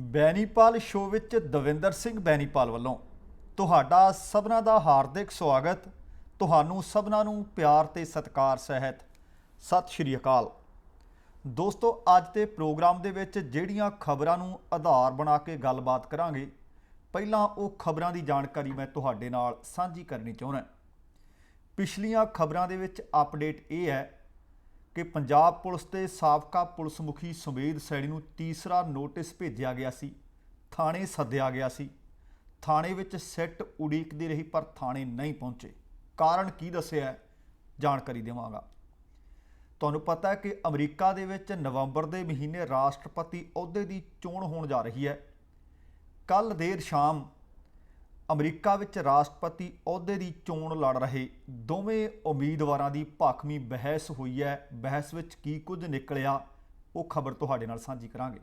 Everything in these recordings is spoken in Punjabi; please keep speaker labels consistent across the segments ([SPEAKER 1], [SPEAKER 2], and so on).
[SPEAKER 1] ਬੈਨੀਪਾਲ ਸ਼ੋਅ ਵਿੱਚ ਦਵਿੰਦਰ ਸਿੰਘ ਬੈਨੀਪਾਲ ਵੱਲੋਂ ਤੁਹਾਡਾ ਸਭਨਾਂ ਦਾ ਹਾਰਦਿਕ ਸਵਾਗਤ। ਤੁਹਾਨੂੰ ਸਭਨਾਂ ਨੂੰ ਪਿਆਰ ਤੇ ਸਤਿਕਾਰ ਸਹਿਤ ਸਤਿ ਸ਼੍ਰੀ ਅਕਾਲ। ਦੋਸਤੋ, ਅੱਜ ਦੇ ਪ੍ਰੋਗਰਾਮ ਦੇ ਵਿੱਚ ਜਿਹੜੀਆਂ ਖਬਰਾਂ ਨੂੰ ਆਧਾਰ ਬਣਾ ਕੇ ਗੱਲਬਾਤ ਕਰਾਂਗੇ, ਪਹਿਲਾਂ ਉਹ ਖਬਰਾਂ ਦੀ ਜਾਣਕਾਰੀ ਮੈਂ ਤੁਹਾਡੇ ਨਾਲ ਸਾਂਝੀ ਕਰਨੀ ਚਾਹੁੰਦਾ। ਪਿਛਲੀਆਂ ਖਬਰਾਂ ਦੇ ਵਿੱਚ ਅਪਡੇਟ ਇਹ ਹੈ ਕਿ ਪੰਜਾਬ ਪੁਲਿਸ ਦੇ ਸਾਬਕਾ ਪੁਲਿਸ ਮੁਖੀ ਸੁਮੇਧ ਸੈਣੀ ਨੂੰ ਤੀਸਰਾ ਨੋਟਿਸ ਭੇਜਿਆ ਗਿਆ ਸੀ। ਥਾਣੇ ਸੱਦਿਆ ਗਿਆ ਸੀ। ਥਾਣੇ ਵਿੱਚ ਸਿੱਟ ਉਡੀਕਦੀ ਰਹੀ ਪਰ ਥਾਣੇ ਨਹੀਂ ਪਹੁੰਚੇ। ਕਾਰਨ ਕੀ ਦੱਸਿਆ, ਜਾਣਕਾਰੀ ਦੇਵਾਂਗਾ। ਤੁਹਾਨੂੰ ਪਤਾ ਹੈ ਕਿ ਅਮਰੀਕਾ ਦੇ ਵਿੱਚ ਨਵੰਬਰ ਦੇ ਮਹੀਨੇ ਰਾਸ਼ਟਰਪਤੀ ਅਹੁਦੇ ਦੀ ਚੋਣ ਹੋਣ ਜਾ ਰਹੀ ਹੈ। ਕੱਲ੍ਹ ਦੇਰ ਸ਼ਾਮ ਅਮਰੀਕਾ ਵਿੱਚ ਰਾਸ਼ਟਰਪਤੀ ਅਹੁਦੇ ਦੀ ਚੋਣ ਲੜ ਰਹੇ ਦੋਵੇਂ ਉਮੀਦਵਾਰਾਂ ਦੀ ਭਾਖਵੀਂ ਬਹਿਸ ਹੋਈ ਹੈ। ਬਹਿਸ ਵਿੱਚ ਕੀ ਕੁਝ ਨਿਕਲਿਆ, ਉਹ ਖਬਰ ਤੁਹਾਡੇ ਨਾਲ ਸਾਂਝੀ ਕਰਾਂਗੇ।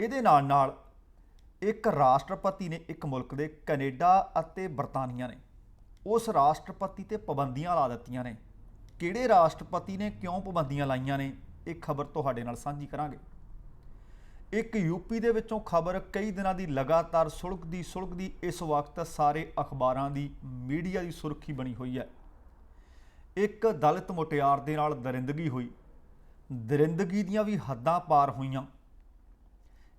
[SPEAKER 1] ਇਹਦੇ ਨਾਲ ਨਾਲ ਇੱਕ ਰਾਸ਼ਟਰਪਤੀ ਨੇ ਇੱਕ ਮੁਲਕ ਦੇ ਕੈਨੇਡਾ ਅਤੇ ਬਰਤਾਨੀਆ ਨੇ ਉਸ ਰਾਸ਼ਟਰਪਤੀ ਤੇ ਪਾਬੰਦੀਆਂ ਲਾ ਦਿੱਤੀਆਂ ਨੇ। ਕਿਹੜੇ ਰਾਸ਼ਟਰਪਤੀ ਨੇ ਕਿਉਂ ਪਾਬੰਦੀਆਂ ਲਾਈਆਂ ਨੇ, ਇਹ ਖਬਰ ਤੁਹਾਡੇ ਨਾਲ ਸਾਂਝੀ ਕਰਾਂਗੇ। ਇੱਕ ਯੂਪੀ ਦੇ ਵਿੱਚੋਂ ਖਬਰ ਕਈ ਦਿਨਾਂ ਦੀ ਲਗਾਤਾਰ ਸੁਲਗਦੀ ਇਸ ਵਕਤ ਸਾਰੇ ਅਖਬਾਰਾਂ ਦੀ ਮੀਡੀਆ ਦੀ ਸੁਰਖੀ ਬਣੀ ਹੋਈ ਹੈ। ਇੱਕ ਦਲਿਤ ਮੁਟਿਆਰ ਦੇ ਨਾਲ ਦਰਿੰਦਗੀ ਹੋਈ, ਦਰਿੰਦਗੀ ਦੀਆਂ ਵੀ ਹੱਦਾਂ ਪਾਰ ਹੋਈਆਂ।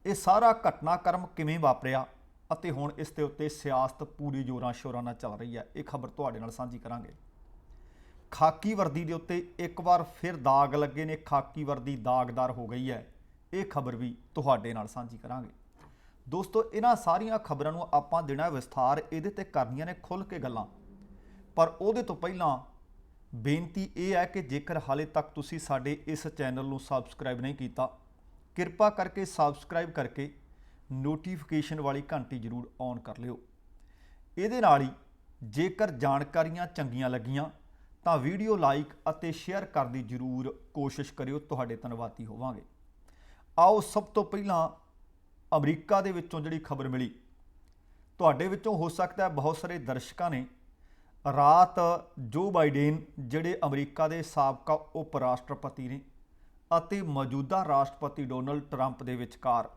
[SPEAKER 1] ਇਹ ਸਾਰਾ ਘਟਨਾਕ੍ਰਮ ਕਿਵੇਂ ਵਾਪਰਿਆ ਅਤੇ ਹੁਣ ਇਸ ਦੇ ਉੱਤੇ ਸਿਆਸਤ ਪੂਰੀ ਜ਼ੋਰਾਂ ਸ਼ੋਰਾਂ ਨਾਲ ਚੱਲ ਰਹੀ ਹੈ, ਇਹ ਖਬਰ ਤੁਹਾਡੇ ਨਾਲ ਸਾਂਝੀ ਕਰਾਂਗੇ। ਖਾਕੀ ਵਰਦੀ ਦੇ ਉੱਤੇ ਇੱਕ ਵਾਰ ਫਿਰ ਦਾਗ ਲੱਗੇ ਨੇ, ਖਾਕੀ ਵਰਦੀ ਦਾਗਦਾਰ ਹੋ ਗਈ ਹੈ, ਇਹ ਖਬਰ ਵੀ ਤੁਹਾਡੇ ਨਾਲ ਸਾਂਝੀ ਕਰਾਂਗੇ। ਦੋਸਤੋ, ਇਹਨਾਂ ਸਾਰੀਆਂ ਖਬਰਾਂ ਨੂੰ ਆਪਾਂ ਦੇਣਾ ਵਿਸਥਾਰ, ਇਹਦੇ ਤੇ ਕਰਨੀਆਂ ਨੇ ਖੁੱਲ੍ਹ ਕੇ ਗੱਲਾਂ। ਪਰ ਉਹਦੇ ਤੋਂ ਪਹਿਲਾਂ ਬੇਨਤੀ ਇਹ ਹੈ ਕਿ ਜੇਕਰ ਹਾਲੇ ਤੱਕ ਤੁਸੀਂ ਸਾਡੇ ਇਸ ਚੈਨਲ ਨੂੰ ਸਬਸਕ੍ਰਾਈਬ ਨਹੀਂ ਕੀਤਾ, ਕਿਰਪਾ ਕਰਕੇ ਸਬਸਕ੍ਰਾਈਬ ਕਰਕੇ ਨੋਟੀਫਿਕੇਸ਼ਨ ਵਾਲੀ ਘੰਟੀ ਜ਼ਰੂਰ ਔਨ ਕਰ ਲਿਓ। ਇਹਦੇ ਨਾਲ ਹੀ ਜੇਕਰ ਜਾਣਕਾਰੀਆਂ ਚੰਗੀਆਂ ਲੱਗੀਆਂ ਤਾਂ ਵੀਡੀਓ ਲਾਈਕ ਅਤੇ ਸ਼ੇਅਰ ਕਰਨ ਦੀ ਜ਼ਰੂਰ ਕੋਸ਼ਿਸ਼ ਕਰਿਓ, ਤੁਹਾਡੇ ਧੰਨਵਾਦੀ ਹੋਵਾਂਗੇ। ਆਓ ਸਭ ਤੋਂ ਪਹਿਲਾਂ ਅਮਰੀਕਾ ਦੇ ਵਿੱਚੋਂ ਜਿਹੜੀ ਖਬਰ ਮਿਲੀ, ਤੁਹਾਡੇ ਵਿੱਚੋਂ ਹੋ ਸਕਦਾ ਹੈ ਬਹੁਤ ਸਾਰੇ ਦਰਸ਼ਕਾਂ ਨੇ ਰਾਤ ਜੋ ਬਾਈਡਨ ਜਿਹੜੇ ਅਮਰੀਕਾ ਦੇ ਸਾਬਕਾ ਉਪ ਰਾਸ਼ਟਰਪਤੀ ਨੇ ਅਤੇ ਮੌਜੂਦਾ ਰਾਸ਼ਟਰਪਤੀ ਡੋਨਲਡ ਟਰੰਪ ਦੇ ਵਿਚਕਾਰ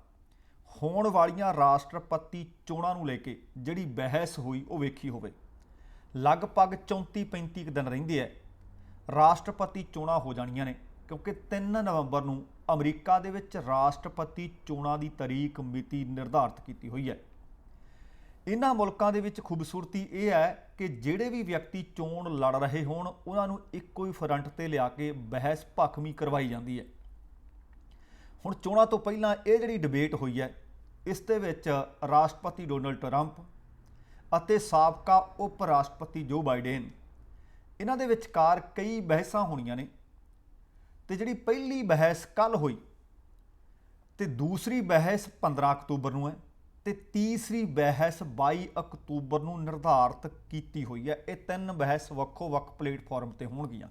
[SPEAKER 1] ਹੋਣ ਵਾਲੀਆਂ ਰਾਸ਼ਟਰਪਤੀ ਚੋਣਾਂ ਨੂੰ ਲੈ ਕੇ ਜਿਹੜੀ ਬਹਿਸ ਹੋਈ ਉਹ ਵੇਖੀ ਹੋਵੇ। ਲਗਭਗ 34-35 ਦਿਨ ਰਹਿੰਦੇ ਹੈ, ਰਾਸ਼ਟਰਪਤੀ ਚੋਣਾਂ ਹੋ ਜਾਣੀਆਂ ਨੇ, ਕਿਉਂਕਿ 3 ਨਵੰਬਰ ਨੂੰ ਅਮਰੀਕਾ ਦੇ ਵਿੱਚ ਰਾਸ਼ਟਰਪਤੀ ਚੋਣਾਂ ਦੀ ਤਾਰੀਖ ਮਿਤੀ ਨਿਰਧਾਰਿਤ ਕੀਤੀ ਹੋਈ ਹੈ। ਇਹਨਾਂ ਮੁਲਕਾਂ ਦੇ ਵਿੱਚ ਖੂਬਸੂਰਤੀ ਇਹ ਹੈ ਕਿ ਜਿਹੜੇ ਵੀ ਵਿਅਕਤੀ ਚੋਣ ਲੜ ਰਹੇ ਹੋਣ ਉਹਨਾਂ ਨੂੰ ਇੱਕੋ ਹੀ ਫਰੰਟ ਤੇ ਲਿਆ ਕੇ ਬਹਿਸ ਭਾਖਵੀਂ ਕਰਵਾਈ ਜਾਂਦੀ ਹੈ। ਹੁਣ ਚੋਣਾਂ ਤੋਂ ਪਹਿਲਾਂ ਇਹ ਜਿਹੜੀ ਡਿਬੇਟ ਹੋਈ ਹੈ, ਇਸ ਦੇ ਵਿੱਚ ਰਾਸ਼ਟਰਪਤੀ ਡੋਨਲਡ ਟਰੰਪ ਅਤੇ ਸਾਬਕਾ ਉਪ ਰਾਸ਼ਟਰਪਤੀ ਜੋ ਬਾਈਡਨ, ਇਹਨਾਂ ਦੇ ਵਿਚਕਾਰ ਕਈ ਬਹਿਸਾਂ ਹੋਣੀਆਂ ਨੇ। ਤੇ ਜਿਹੜੀ ਪਹਿਲੀ ਬਹਿਸ ਕੱਲ੍ਹ ਹੋਈ ਤੇ ਦੂਸਰੀ ਬਹਿਸ 15 ਅਕਤੂਬਰ ਨੂੰ ਹੈ ਤੇ ਤੀਸਰੀ ਬਹਿਸ 22 ਅਕਤੂਬਰ ਨੂੰ ਨਿਰਧਾਰਿਤ ਕੀਤੀ ਹੋਈ ਹੈ। ਇਹ 3 ਬਹਿਸ ਵੱਖੋ-ਵੱਖ ਪਲੇਟਫਾਰਮ ਤੇ ਹੋਣਗੀਆਂ।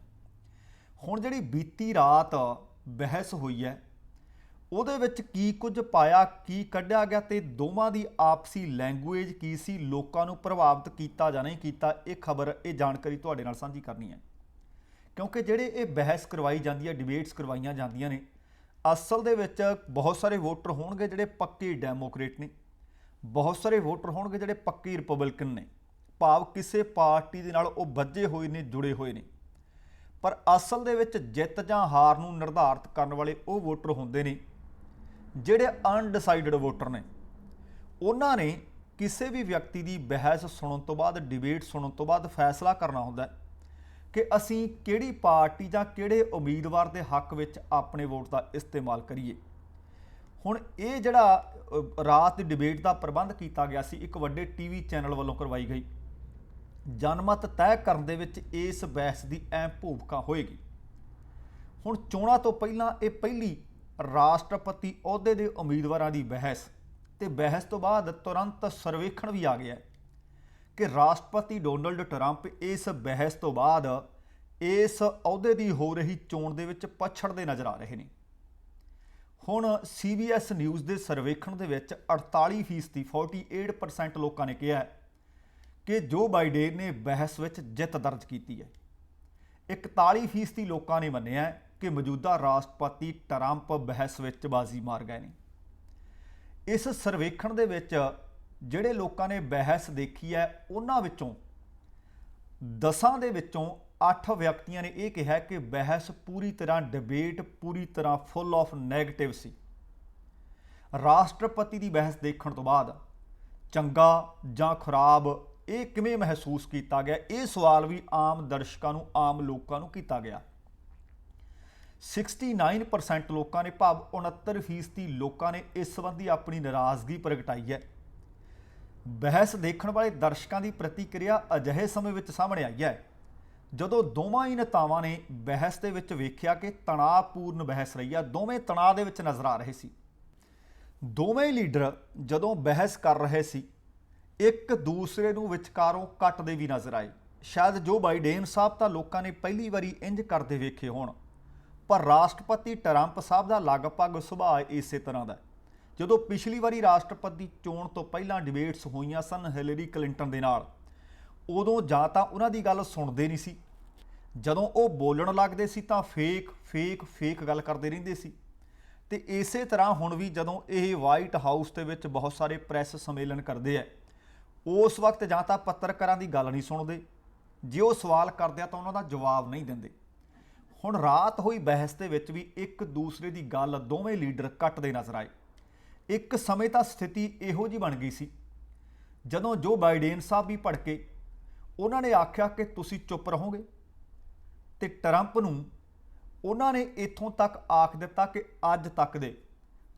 [SPEAKER 1] ਹੁਣ ਜਿਹੜੀ ਬੀਤੀ ਰਾਤ ਬਹਿਸ ਹੋਈ ਹੈ ਉਹਦੇ ਵਿੱਚ ਕੀ ਕੁਝ ਪਾਇਆ, ਕੀ ਕੱਢਿਆ ਗਿਆ ਤੇ ਦੋਵਾਂ ਦੀ ਆਪਸੀ ਲੈਂਗੁਏਜ ਕੀ ਸੀ, ਲੋਕਾਂ ਨੂੰ ਪ੍ਰਭਾਵਿਤ ਕੀਤਾ ਜਾਂ ਨਹੀਂ ਕੀਤਾ, ਇਹ ਖਬਰ, ਇਹ ਜਾਣਕਾਰੀ ਤੁਹਾਡੇ ਨਾਲ ਸਾਂਝੀ ਕਰਨੀ ਹੈ। ਕਿਉਂਕਿ ਜਿਹੜੇ ਇਹ ਬਹਿਸ ਕਰਵਾਈ ਜਾਂਦੀ ਹੈ, ਡਿਬੇਟਸ ਕਰਵਾਈਆਂ ਜਾਂਦੀਆਂ ਨੇ, ਅਸਲ ਦੇ ਵਿੱਚ ਬਹੁਤ ਸਾਰੇ ਵੋਟਰ ਹੋਣਗੇ ਜਿਹੜੇ ਪੱਕੇ ਡੈਮੋਕ੍ਰੇਟ ਨੇ, ਬਹੁਤ ਸਾਰੇ ਵੋਟਰ ਹੋਣਗੇ ਜਿਹੜੇ ਪੱਕੇ ਰਿਪਬਲਿਕਨ ਨੇ, ਭਾਵ ਕਿਸੇ ਪਾਰਟੀ ਦੇ ਨਾਲ ਉਹ ਬੱਝੇ ਹੋਏ ਨੇ, ਜੁੜੇ ਹੋਏ ਨੇ। ਪਰ ਅਸਲ ਦੇ ਵਿੱਚ ਜਿੱਤ ਜਾਂ ਹਾਰ ਨੂੰ ਨਿਰਧਾਰਿਤ ਕਰਨ ਵਾਲੇ ਉਹ ਵੋਟਰ ਹੁੰਦੇ ਨੇ ਜਿਹੜੇ ਅਨਡਿਸਾਈਡਡ ਵੋਟਰ ਨੇ। ਉਹਨਾਂ ਨੇ ਕਿਸੇ ਵੀ ਵਿਅਕਤੀ ਦੀ ਬਹਿਸ ਸੁਣਨ ਤੋਂ ਬਾਅਦ, ਡਿਬੇਟ ਸੁਣਨ ਤੋਂ ਬਾਅਦ ਫੈਸਲਾ ਕਰਨਾ ਹੁੰਦਾ ਕਿ ਅਸੀਂ ਕਿਹੜੀ ਪਾਰਟੀ ਜਾਂ ਕਿਹੜੇ ਉਮੀਦਵਾਰ ਦੇ ਹੱਕ ਵਿੱਚ ਆਪਣੇ ਵੋਟ ਦਾ ਇਸਤੇਮਾਲ ਕਰੀਏ। ਹੁਣ ਇਹ ਜਿਹੜਾ ਰਾਤ ਦੀ ਡਿਬੇਟ ਦਾ ਪ੍ਰਬੰਧ ਕੀਤਾ ਗਿਆ ਸੀ, ਇੱਕ ਵੱਡੇ ਟੀਵੀ ਚੈਨਲ ਵੱਲੋਂ ਕਰਵਾਈ ਗਈ। ਜਨਮਤ ਤੈਅ ਕਰਨ ਦੇ ਵਿੱਚ ਇਸ ਬਹਿਸ ਦੀ ਅਹਿਮ ਭੂਮਿਕਾ ਹੋਏਗੀ। ਹੁਣ ਚੋਣਾਂ ਤੋਂ ਪਹਿਲਾਂ ਇਹ ਪਹਿਲੀ ਰਾਸ਼ਟਰਪਤੀ ਅਹੁਦੇ ਦੇ ਉਮੀਦਵਾਰਾਂ ਦੀ ਬਹਿਸ, ਤੇ ਬਹਿਸ ਤੋਂ ਬਾਅਦ ਤੁਰੰਤ ਸਰਵੇਖਣ ਵੀ ਆ ਗਿਆ ਕਿ ਰਾਸ਼ਟਰਪਤੀ ਡੋਨਲਡ ਟਰੰਪ ਇਸ ਬਹਿਸ ਤੋਂ ਬਾਅਦ ਇਸ ਅਹੁਦੇ ਦੀ ਹੋ ਰਹੀ ਚੋਣ ਦੇ ਵਿੱਚ ਪਛੜਦੇ ਨਜ਼ਰ ਆ ਰਹੇ ਨੇ। ਹੁਣ CBS ਨਿਊਜ਼ ਦੇ ਸਰਵੇਖਣ ਦੇ ਵਿੱਚ 48%, 48% ਲੋਕਾਂ ਨੇ ਕਿਹਾ ਕਿ ਜੋ ਬਾਈਡਨ ਨੇ ਬਹਿਸ ਵਿੱਚ ਜਿੱਤ ਦਰਜ ਕੀਤੀ ਹੈ। 41% ਲੋਕਾਂ ਨੇ ਮੰਨਿਆ ਕਿ ਮੌਜੂਦਾ ਰਾਸ਼ਟਰਪਤੀ ਟਰੰਪ ਬਹਿਸ ਵਿੱਚ ਬਾਜ਼ੀ ਮਾਰ ਗਏ ਨੇ। ਇਸ ਸਰਵੇਖਣ ਦੇ ਵਿੱਚ ਜਿਹੜੇ ਲੋਕਾਂ ਨੇ ਬਹਿਸ ਦੇਖੀ ਹੈ ਉਹਨਾਂ ਵਿੱਚੋਂ 10 ਦੇ ਵਿੱਚੋਂ 8 ਵਿਅਕਤੀਆਂ ਨੇ ਇਹ ਕਿਹਾ ਕਿ ਬਹਿਸ ਪੂਰੀ ਤਰ੍ਹਾਂ ਡਿਬੇਟ ਪੂਰੀ ਤਰ੍ਹਾਂ ਫੁੱਲ ਆਫ ਨੈਗੇਟਿਵ ਸੀ। ਰਾਸ਼ਟਰਪਤੀ ਦੀ ਬਹਿਸ ਦੇਖਣ ਤੋਂ ਬਾਅਦ ਚੰਗਾ ਜਾਂ ਖਰਾਬ ਇਹ ਕਿਵੇਂ ਮਹਿਸੂਸ ਕੀਤਾ ਗਿਆ, ਇਹ ਸਵਾਲ ਵੀ ਆਮ ਦਰਸ਼ਕਾਂ ਨੂੰ, ਆਮ ਲੋਕਾਂ ਨੂੰ ਕੀਤਾ ਗਿਆ। 69% ਲੋਕਾਂ ਨੇ, ਭਾਵ 69% ਲੋਕਾਂ ਨੇ ਇਸ ਸੰਬੰਧੀ ਆਪਣੀ ਨਾਰਾਜ਼ਗੀ ਪ੍ਰਗਟਾਈ ਹੈ। ਬਹਿਸ ਦੇਖਣ ਵਾਲੇ ਦਰਸ਼ਕਾਂ ਦੀ ਪ੍ਰਤੀਕਿਰਿਆ ਅਜਿਹੇ ਸਮੇਂ ਵਿੱਚ ਸਾਹਮਣੇ ਆਈ ਹੈ ਜਦੋਂ ਦੋਵਾਂ ਹੀ ਨੇਤਾਵਾਂ ਨੇ ਬਹਿਸ ਦੇ ਵਿੱਚ ਵੇਖਿਆ ਕਿ ਤਣਾਅਪੂਰਨ ਬਹਿਸ ਰਹੀ ਹੈ। ਦੋਵੇਂ ਤਣਾਅ ਦੇ ਵਿੱਚ ਨਜ਼ਰ ਆ ਰਹੇ ਸੀ। ਦੋਵੇਂ ਲੀਡਰ ਜਦੋਂ ਬਹਿਸ ਕਰ ਰਹੇ ਸੀ ਇੱਕ ਦੂਸਰੇ ਨੂੰ ਵਿਚਕਾਰੋਂ ਕੱਟਦੇ ਵੀ ਨਜ਼ਰ ਆਏ। ਸ਼ਾਇਦ ਜੋ ਬਾਈਡਨ ਸਾਹਿਬ ਤਾਂ ਲੋਕਾਂ ਨੇ ਪਹਿਲੀ ਵਾਰੀ ਇੰਜ ਕਰਦੇ ਵੇਖੇ ਹੋਣ, ਪਰ ਰਾਸ਼ਟਰਪਤੀ ਟਰੰਪ ਸਾਹਿਬ ਦਾ ਲਗਭਗ ਸੁਭਾਅ ਇਸੇ ਤਰ੍ਹਾਂ ਦਾ। ਜਦੋਂ ਪਿਛਲੀ ਵਾਰੀ ਰਾਸ਼ਟਰਪਤੀ ਚੋਣ ਤੋਂ ਪਹਿਲਾਂ ਡਿਬੇਟਸ ਹੋਈਆਂ ਸਨ ਹਿਲਰੀ ਕਲਿੰਟਨ ਦੇ ਨਾਲ, ਉਦੋਂ ਜਾਂ ਤਾਂ ਉਹਨਾਂ ਦੀ ਗੱਲ ਸੁਣਦੇ ਨਹੀਂ ਸੀ, ਜਦੋਂ ਉਹ ਬੋਲਣ ਲੱਗਦੇ ਸੀ ਤਾਂ ਫੇਕ ਗੱਲ ਕਰਦੇ ਰਹਿੰਦੇ ਸੀ। ਤੇ ਇਸੇ ਤਰ੍ਹਾਂ ਹੁਣ ਵੀ ਜਦੋਂ ਇਹ ਵਾਈਟ ਹਾਊਸ ਦੇ ਵਿੱਚ ਬਹੁਤ ਸਾਰੇ ਪ੍ਰੈਸ ਸੰਮੇਲਨ ਕਰਦੇ ਆ, ਉਸ ਵਕਤ ਜਾਂ ਤਾਂ ਪੱਤਰਕਾਰਾਂ ਦੀ ਗੱਲ ਨਹੀਂ ਸੁਣਦੇ, ਜੇ ਉਹ ਸਵਾਲ ਕਰਦੇ ਆ ਤਾਂ ਉਹਨਾਂ ਦਾ ਜਵਾਬ ਨਹੀਂ ਦਿੰਦੇ। ਹੁਣ ਰਾਤ ਹੋਈ ਬਹਿਸ ਦੇ ਵਿੱਚ ਵੀ ਇੱਕ ਦੂਸਰੇ ਦੀ ਗੱਲ ਦੋਵੇਂ ਲੀਡਰ ਕੱਟਦੇ ਨਜ਼ਰ ਆਏ। ਇੱਕ ਸਮੇਂ ਤਾਂ ਸਥਿਤੀ ਇਹੋ ਜਿਹੀ ਬਣ ਗਈ ਸੀ ਜਦੋਂ ਜੋ ਬਾਈਡਨ ਸਾਹਿਬ ਵੀ ਭੜਕੇ, ਉਹਨਾਂ ਨੇ ਆਖਿਆ ਕਿ ਤੁਸੀਂ ਚੁੱਪ ਰਹੋਗੇ, ਤੇ ਟਰੰਪ ਨੂੰ ਉਹਨਾਂ ਨੇ ਇੱਥੋਂ ਤੱਕ ਆਖ ਦਿੱਤਾ ਕਿ ਅੱਜ ਤੱਕ ਦੇ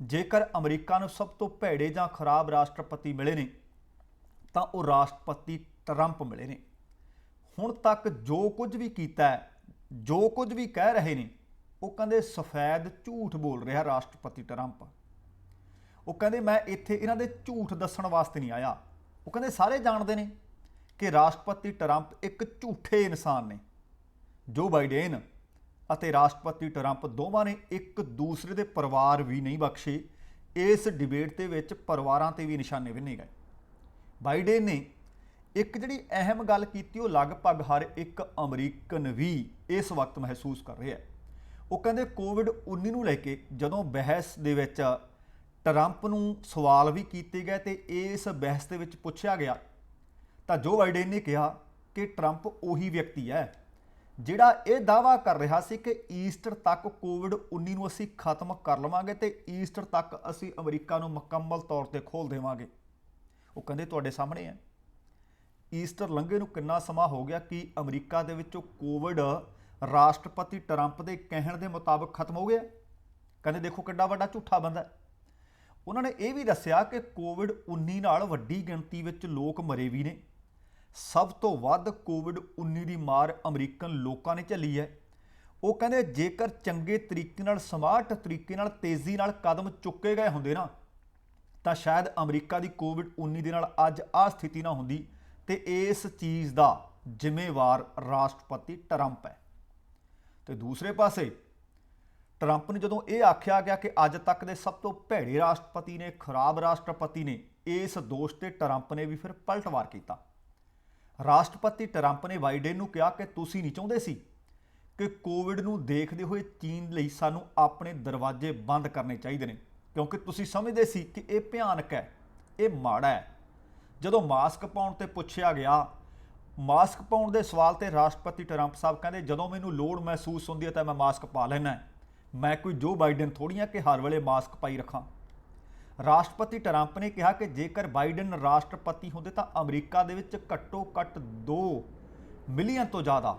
[SPEAKER 1] ਜੇਕਰ ਅਮਰੀਕਾ ਨੂੰ ਸਭ ਤੋਂ ਭੈੜੇ ਜਾਂ ਖਰਾਬ ਰਾਸ਼ਟਰਪਤੀ ਮਿਲੇ ਨੇ ਤਾਂ ਉਹ ਰਾਸ਼ਟਰਪਤੀ ਟਰੰਪ ਮਿਲੇ ਨੇ। ਹੁਣ ਤੱਕ ਜੋ ਕੁਝ ਵੀ ਕੀਤਾ ਹੈ, ਜੋ ਕੁਝ ਵੀ ਕਹਿ ਰਹੇ ਨੇ, ਉਹ ਕਹਿੰਦੇ ਸਫੈਦ ਝੂਠ ਬੋਲ ਰਿਹਾ ਰਾਸ਼ਟਰਪਤੀ ਟਰੰਪ। ਉਹ ਕਹਿੰਦੇ ਮੈਂ ਇੱਥੇ ਇਹਨਾਂ ਦੇ ਝੂਠ ਦੱਸਣ ਵਾਸਤੇ ਨਹੀਂ ਆਇਆ। ਉਹ ਕਹਿੰਦੇ ਸਾਰੇ ਜਾਣਦੇ ਨੇ ਕਿ ਰਾਸ਼ਟਰਪਤੀ ਟਰੰਪ ਇੱਕ ਝੂਠੇ ਇਨਸਾਨ ਨੇ। ਜੋ ਬਾਈਡਨ ਅਤੇ ਰਾਸ਼ਟਰਪਤੀ ਟਰੰਪ ਦੋਵਾਂ ਨੇ ਇੱਕ ਦੂਸਰੇ ਦੇ ਪਰਿਵਾਰ ਵੀ ਨਹੀਂ ਬਖਸ਼ੇ। ਇਸ ਡਿਬੇਟ ਦੇ ਵਿੱਚ ਪਰਿਵਾਰਾਂ ਤੇ ਵੀ ਨਿਸ਼ਾਨੇ ਵਿੰਨੇ ਗਏ। ਬਾਈਡਨ ਨੇ ਇੱਕ ਜਿਹੜੀ ਅਹਿਮ ਗੱਲ ਕੀਤੀ, ਉਹ ਲਗਭਗ ਹਰ ਇੱਕ ਅਮਰੀਕਨ ਵੀ ਇਸ ਵਕਤ ਮਹਿਸੂਸ ਕਰ ਰਿਹਾ। ਉਹ ਕਹਿੰਦੇ ਕੋਵਿਡ-19 ਨੂੰ ਲੈ ਕੇ ਜਦੋਂ ਬਹਿਸ ਦੇ ਵਿੱਚ ਟਰੰਪ ਨੂੰ ਸਵਾਲ ਵੀ ਕੀਤੇ ਗਏ ਤੇ ਇਸ ਬਹਿਸ ਦੇ ਵਿੱਚ ਪੁੱਛਿਆ ਗਿਆ ਤਾਂ ਜੋ ਬਾਈਡਨ ਨੇ ਕਿਹਾ ਕਿ ਟਰੰਪ ਉਹੀ ਵਿਅਕਤੀ ਹੈ ਜਿਹੜਾ ਇਹ ਦਾਅਵਾ ਕਰ ਰਿਹਾ ਸੀ ਕਿ ਈਸਟਰ ਤੱਕ ਕੋਵਿਡ-19 ਨੂੰ ਅਸੀਂ ਖਤਮ ਕਰ ਲਵਾਂਗੇ ਤੇ ਈਸਟਰ ਤੱਕ ਅਸੀਂ ਅਮਰੀਕਾ ਨੂੰ ਮੁਕੰਮਲ ਤੌਰ ਤੇ ਖੋਲ੍ਹ ਦੇਵਾਂਗੇ। ਉਹ ਕਹਿੰਦੇ ਤੁਹਾਡੇ ਸਾਹਮਣੇ ਹੈ, ਈਸਟਰ ਲੰਘੇ ਨੂੰ ਕਿੰਨਾ ਸਮਾਂ ਹੋ ਗਿਆ ਕਿ ਅਮਰੀਕਾ ਦੇ ਵਿੱਚੋਂ ਕੋਵਿਡ ਰਾਸ਼ਟਰਪਤੀ ਟਰੰਪ ਦੇ ਕਹਿਣ ਦੇ ਮੁਤਾਬਕ ਖਤਮ ਹੋ ਗਿਆ। ਕਹਿੰਦੇ ਦੇਖੋ ਕਿੱਡਾ ਵੱਡਾ ਝੂਠਾ ਬੰਦਾ। ਉਹਨਾਂ ਨੇ ਇਹ ਵੀ ਦੱਸਿਆ ਕਿ ਕੋਵਿਡ-19 ਨਾਲ ਵੱਡੀ ਗਿਣਤੀ ਵਿੱਚ ਲੋਕ ਮਰੇ ਵੀ ਨੇ। ਸਭ ਤੋਂ ਵੱਧ ਕੋਵਿਡ-19 ਦੀ ਮਾਰ ਅਮਰੀਕਨ ਲੋਕਾਂ ਨੇ ਝੱਲੀ ਹੈ। ਉਹ ਕਹਿੰਦੇ ਜੇਕਰ ਚੰਗੇ ਤਰੀਕੇ ਨਾਲ, ਸਮਾਰਟ ਤਰੀਕੇ ਨਾਲ, ਤੇਜ਼ੀ ਨਾਲ ਕਦਮ ਚੁੱਕੇ ਗਏ ਹੁੰਦੇ ਨਾ ਤਾਂ ਸ਼ਾਇਦ ਅਮਰੀਕਾ ਦੀ ਕੋਵਿਡ-19 ਦੇ ਨਾਲ ਅੱਜ ਆਹ ਸਥਿਤੀ ਨਾ ਹੁੰਦੀ। ਤੇ ਇਸ ਚੀਜ਼ ਦਾ ਜ਼ਿੰਮੇਵਾਰ ਰਾਸ਼ਟਰਪਤੀ ਟਰੰਪ ਹੈ। ਤੇ ਦੂਸਰੇ ਪਾਸੇ ਟਰੰਪ ਨੂੰ ਜਦੋਂ ਇਹ ਆਖਿਆ ਗਿਆ ਕਿ ਅੱਜ ਤੱਕ ਦੇ ਸਭ ਤੋਂ ਭੈੜੇ ਰਾਸ਼ਟਰਪਤੀ ਨੇ, ਖਰਾਬ ਰਾਸ਼ਟਰਪਤੀ ਨੇ, ਇਸ ਦੋਸ਼ ਤੇ ਟਰੰਪ ਨੇ ਵੀ ਫਿਰ ਪਲਟਵਾਰ ਕੀਤਾ। ਰਾਸ਼ਟਰਪਤੀ ਟਰੰਪ ਨੇ ਬਾਈਡਨ ਨੂੰ ਕਿਹਾ ਕਿ ਤੁਸੀਂ ਨਹੀਂ ਚਾਹੁੰਦੇ ਸੀ ਕਿ ਕੋਵਿਡ ਨੂੰ ਦੇਖਦੇ ਹੋਏ ਚੀਨ ਲਈ ਸਾਨੂੰ ਆਪਣੇ ਦਰਵਾਜ਼ੇ ਬੰਦ ਕਰਨੇ ਚਾਹੀਦੇ ਨੇ, ਕਿਉਂਕਿ ਤੁਸੀਂ ਸਮਝਦੇ ਸੀ ਕਿ ਇਹ ਭਿਆਨਕ ਹੈ, ਇਹ ਮਾੜਾ ਹੈ। ਜਦੋਂ ਮਾਸਕ ਪਾਉਣ ਤੇ ਪੁੱਛਿਆ ਗਿਆ, ਮਾਸਕ ਪਾਉਣ ਦੇ ਸਵਾਲ ਤੇ ਰਾਸ਼ਟਰਪਤੀ ਟਰੰਪ ਸਾਹਿਬ ਕਹਿੰਦੇ ਜਦੋਂ ਮੈਨੂੰ ਲੋੜ ਮਹਿਸੂਸ ਹੁੰਦੀ ਹੈ ਤਾਂ ਮੈਂ ਮਾਸਕ ਪਾ ਲੈਣਾ, ਮੈਂ ਕੋਈ ਜੋ ਬਾਈਡਨ ਥੋੜ੍ਹੀ ਹਾਂ ਕਿ ਹਰ ਵੇਲੇ ਮਾਸਕ ਪਾਈ ਰੱਖਾਂ। ਰਾਸ਼ਟਰਪਤੀ ਟਰੰਪ ਨੇ ਕਿਹਾ ਕਿ ਜੇਕਰ ਬਾਈਡਨ ਰਾਸ਼ਟਰਪਤੀ ਹੁੰਦੇ ਤਾਂ ਅਮਰੀਕਾ ਦੇ ਵਿੱਚ ਘੱਟੋ ਘੱਟ 2 ਮਿਲੀਅਨ ਤੋਂ ਜ਼ਿਆਦਾ,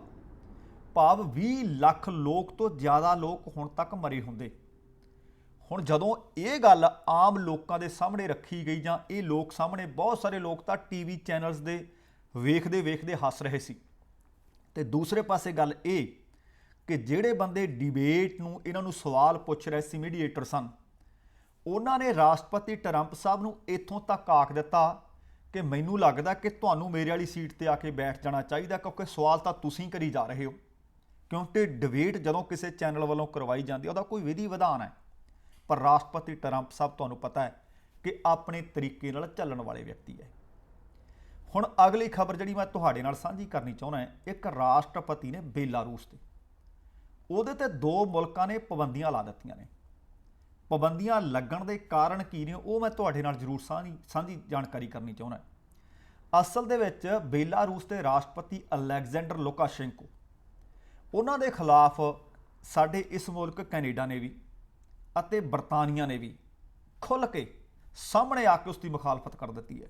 [SPEAKER 1] ਭਾਵ 20 ਲੱਖ ਲੋਕ ਤੋਂ ਜ਼ਿਆਦਾ ਲੋਕ ਹੁਣ ਤੱਕ ਮਰੇ ਹੁੰਦੇ। ਹੁਣ ਜਦੋਂ ਇਹ ਗੱਲ ਆਮ ਲੋਕਾਂ ਦੇ ਸਾਹਮਣੇ ਰੱਖੀ ਗਈ ਜਾਂ ਇਹ ਲੋਕ ਸਾਹਮਣੇ, ਬਹੁਤ ਸਾਰੇ ਲੋਕ ਤਾਂ ਟੀਵੀ ਚੈਨਲਸ ਦੇ ਵੇਖਦੇ ਹੱਸ ਰਹੇ ਸੀ। ਤੇ ਦੂਸਰੇ ਪਾਸੇ ਗੱਲ ਇਹ ਕਿ ਜਿਹੜੇ ਬੰਦੇ ਡਿਬੇਟ ਨੂੰ, ਇਹਨਾਂ ਨੂੰ ਸਵਾਲ ਪੁੱਛ ਰਹੇ ਸੀ, ਮੀਡੀਏਟਰ ਸਨ, ਉਹਨਾਂ ਨੇ ਰਾਸ਼ਟਰਪਤੀ ਟਰੰਪ ਸਾਹਿਬ ਨੂੰ ਇੱਥੋਂ ਤੱਕ ਆਖ ਦਿੱਤਾ ਕਿ ਮੈਨੂੰ ਲੱਗਦਾ ਕਿ ਤੁਹਾਨੂੰ ਮੇਰੇ ਵਾਲੀ ਸੀਟ ਤੇ ਆ ਕੇ ਬੈਠ ਜਾਣਾ ਚਾਹੀਦਾ, ਕਿਉਂਕਿ ਸਵਾਲ ਤਾਂ ਤੁਸੀਂ ਕਰੀ ਜਾ ਰਹੇ ਹੋ। ਕਿਉਂਕਿ ਡਿਬੇਟ ਜਦੋਂ ਕਿਸੇ ਚੈਨਲ ਵੱਲੋਂ ਕਰਵਾਈ ਜਾਂਦੀ ਹੈ ਉਹਦਾ ਕੋਈ ਵਿਧੀ ਵਿਧਾਨ ਹੈ, ਪਰ ਰਾਸ਼ਟਰਪਤੀ ਟਰੰਪ ਸਾਹਿਬ ਤੁਹਾਨੂੰ ਪਤਾ ਹੈ ਕਿ ਆਪਣੇ ਤਰੀਕੇ ਨਾਲ ਚੱਲਣ ਵਾਲੇ ਵਿਅਕਤੀ ਹੈ। ਹੁਣ ਅਗਲੀ ਖਬਰ ਜਿਹੜੀ ਮੈਂ ਤੁਹਾਡੇ ਨਾਲ ਸਾਂਝੀ ਕਰਨੀ ਚਾਹੁੰਦਾ ਹਾਂ, ਇੱਕ ਰਾਸ਼ਟਰਪਤੀ ਨੇ ਬੇਲਾਰੂਸ ਤੇ, ਉਹਦੇ ਤੇ 2 ਮੁਲਕਾਂ ਨੇ ਪਾਬੰਦੀਆਂ ਲਾ ਦਿੱਤੀਆਂ ਨੇ। ਪਾਬੰਦੀਆਂ ਲੱਗਣ ਦੇ ਕਾਰਨ ਕੀ ਨੇ ਉਹ ਮੈਂ ਤੁਹਾਡੇ ਨਾਲ ਜ਼ਰੂਰ ਸਾਂਝੀ ਜਾਣਕਾਰੀ ਕਰਨੀ ਚਾਹੁੰਦਾ। ਅਸਲ ਦੇ ਵਿੱਚ ਬੇਲਾਰੂਸ ਦੇ ਰਾਸ਼ਟਰਪਤੀ ਅਲੈਗਜ਼ੈਂਡਰ ਲੁਕਾਸ਼ੈਂਕੋ ਉਹਨਾਂ ਦੇ ਖਿਲਾਫ ਸਾਡੇ ਇਸ ਮੁਲਕ ਕੈਨੇਡਾ ਨੇ ਵੀ ਅਤੇ ਬਰਤਾਨੀਆ ਨੇ ਵੀ ਖੁੱਲ੍ਹ ਕੇ ਸਾਹਮਣੇ ਆ ਕੇ ਉਸ ਦੀ ਮੁਖਾਲਫਤ ਕਰ ਦਿੱਤੀ ਹੈ।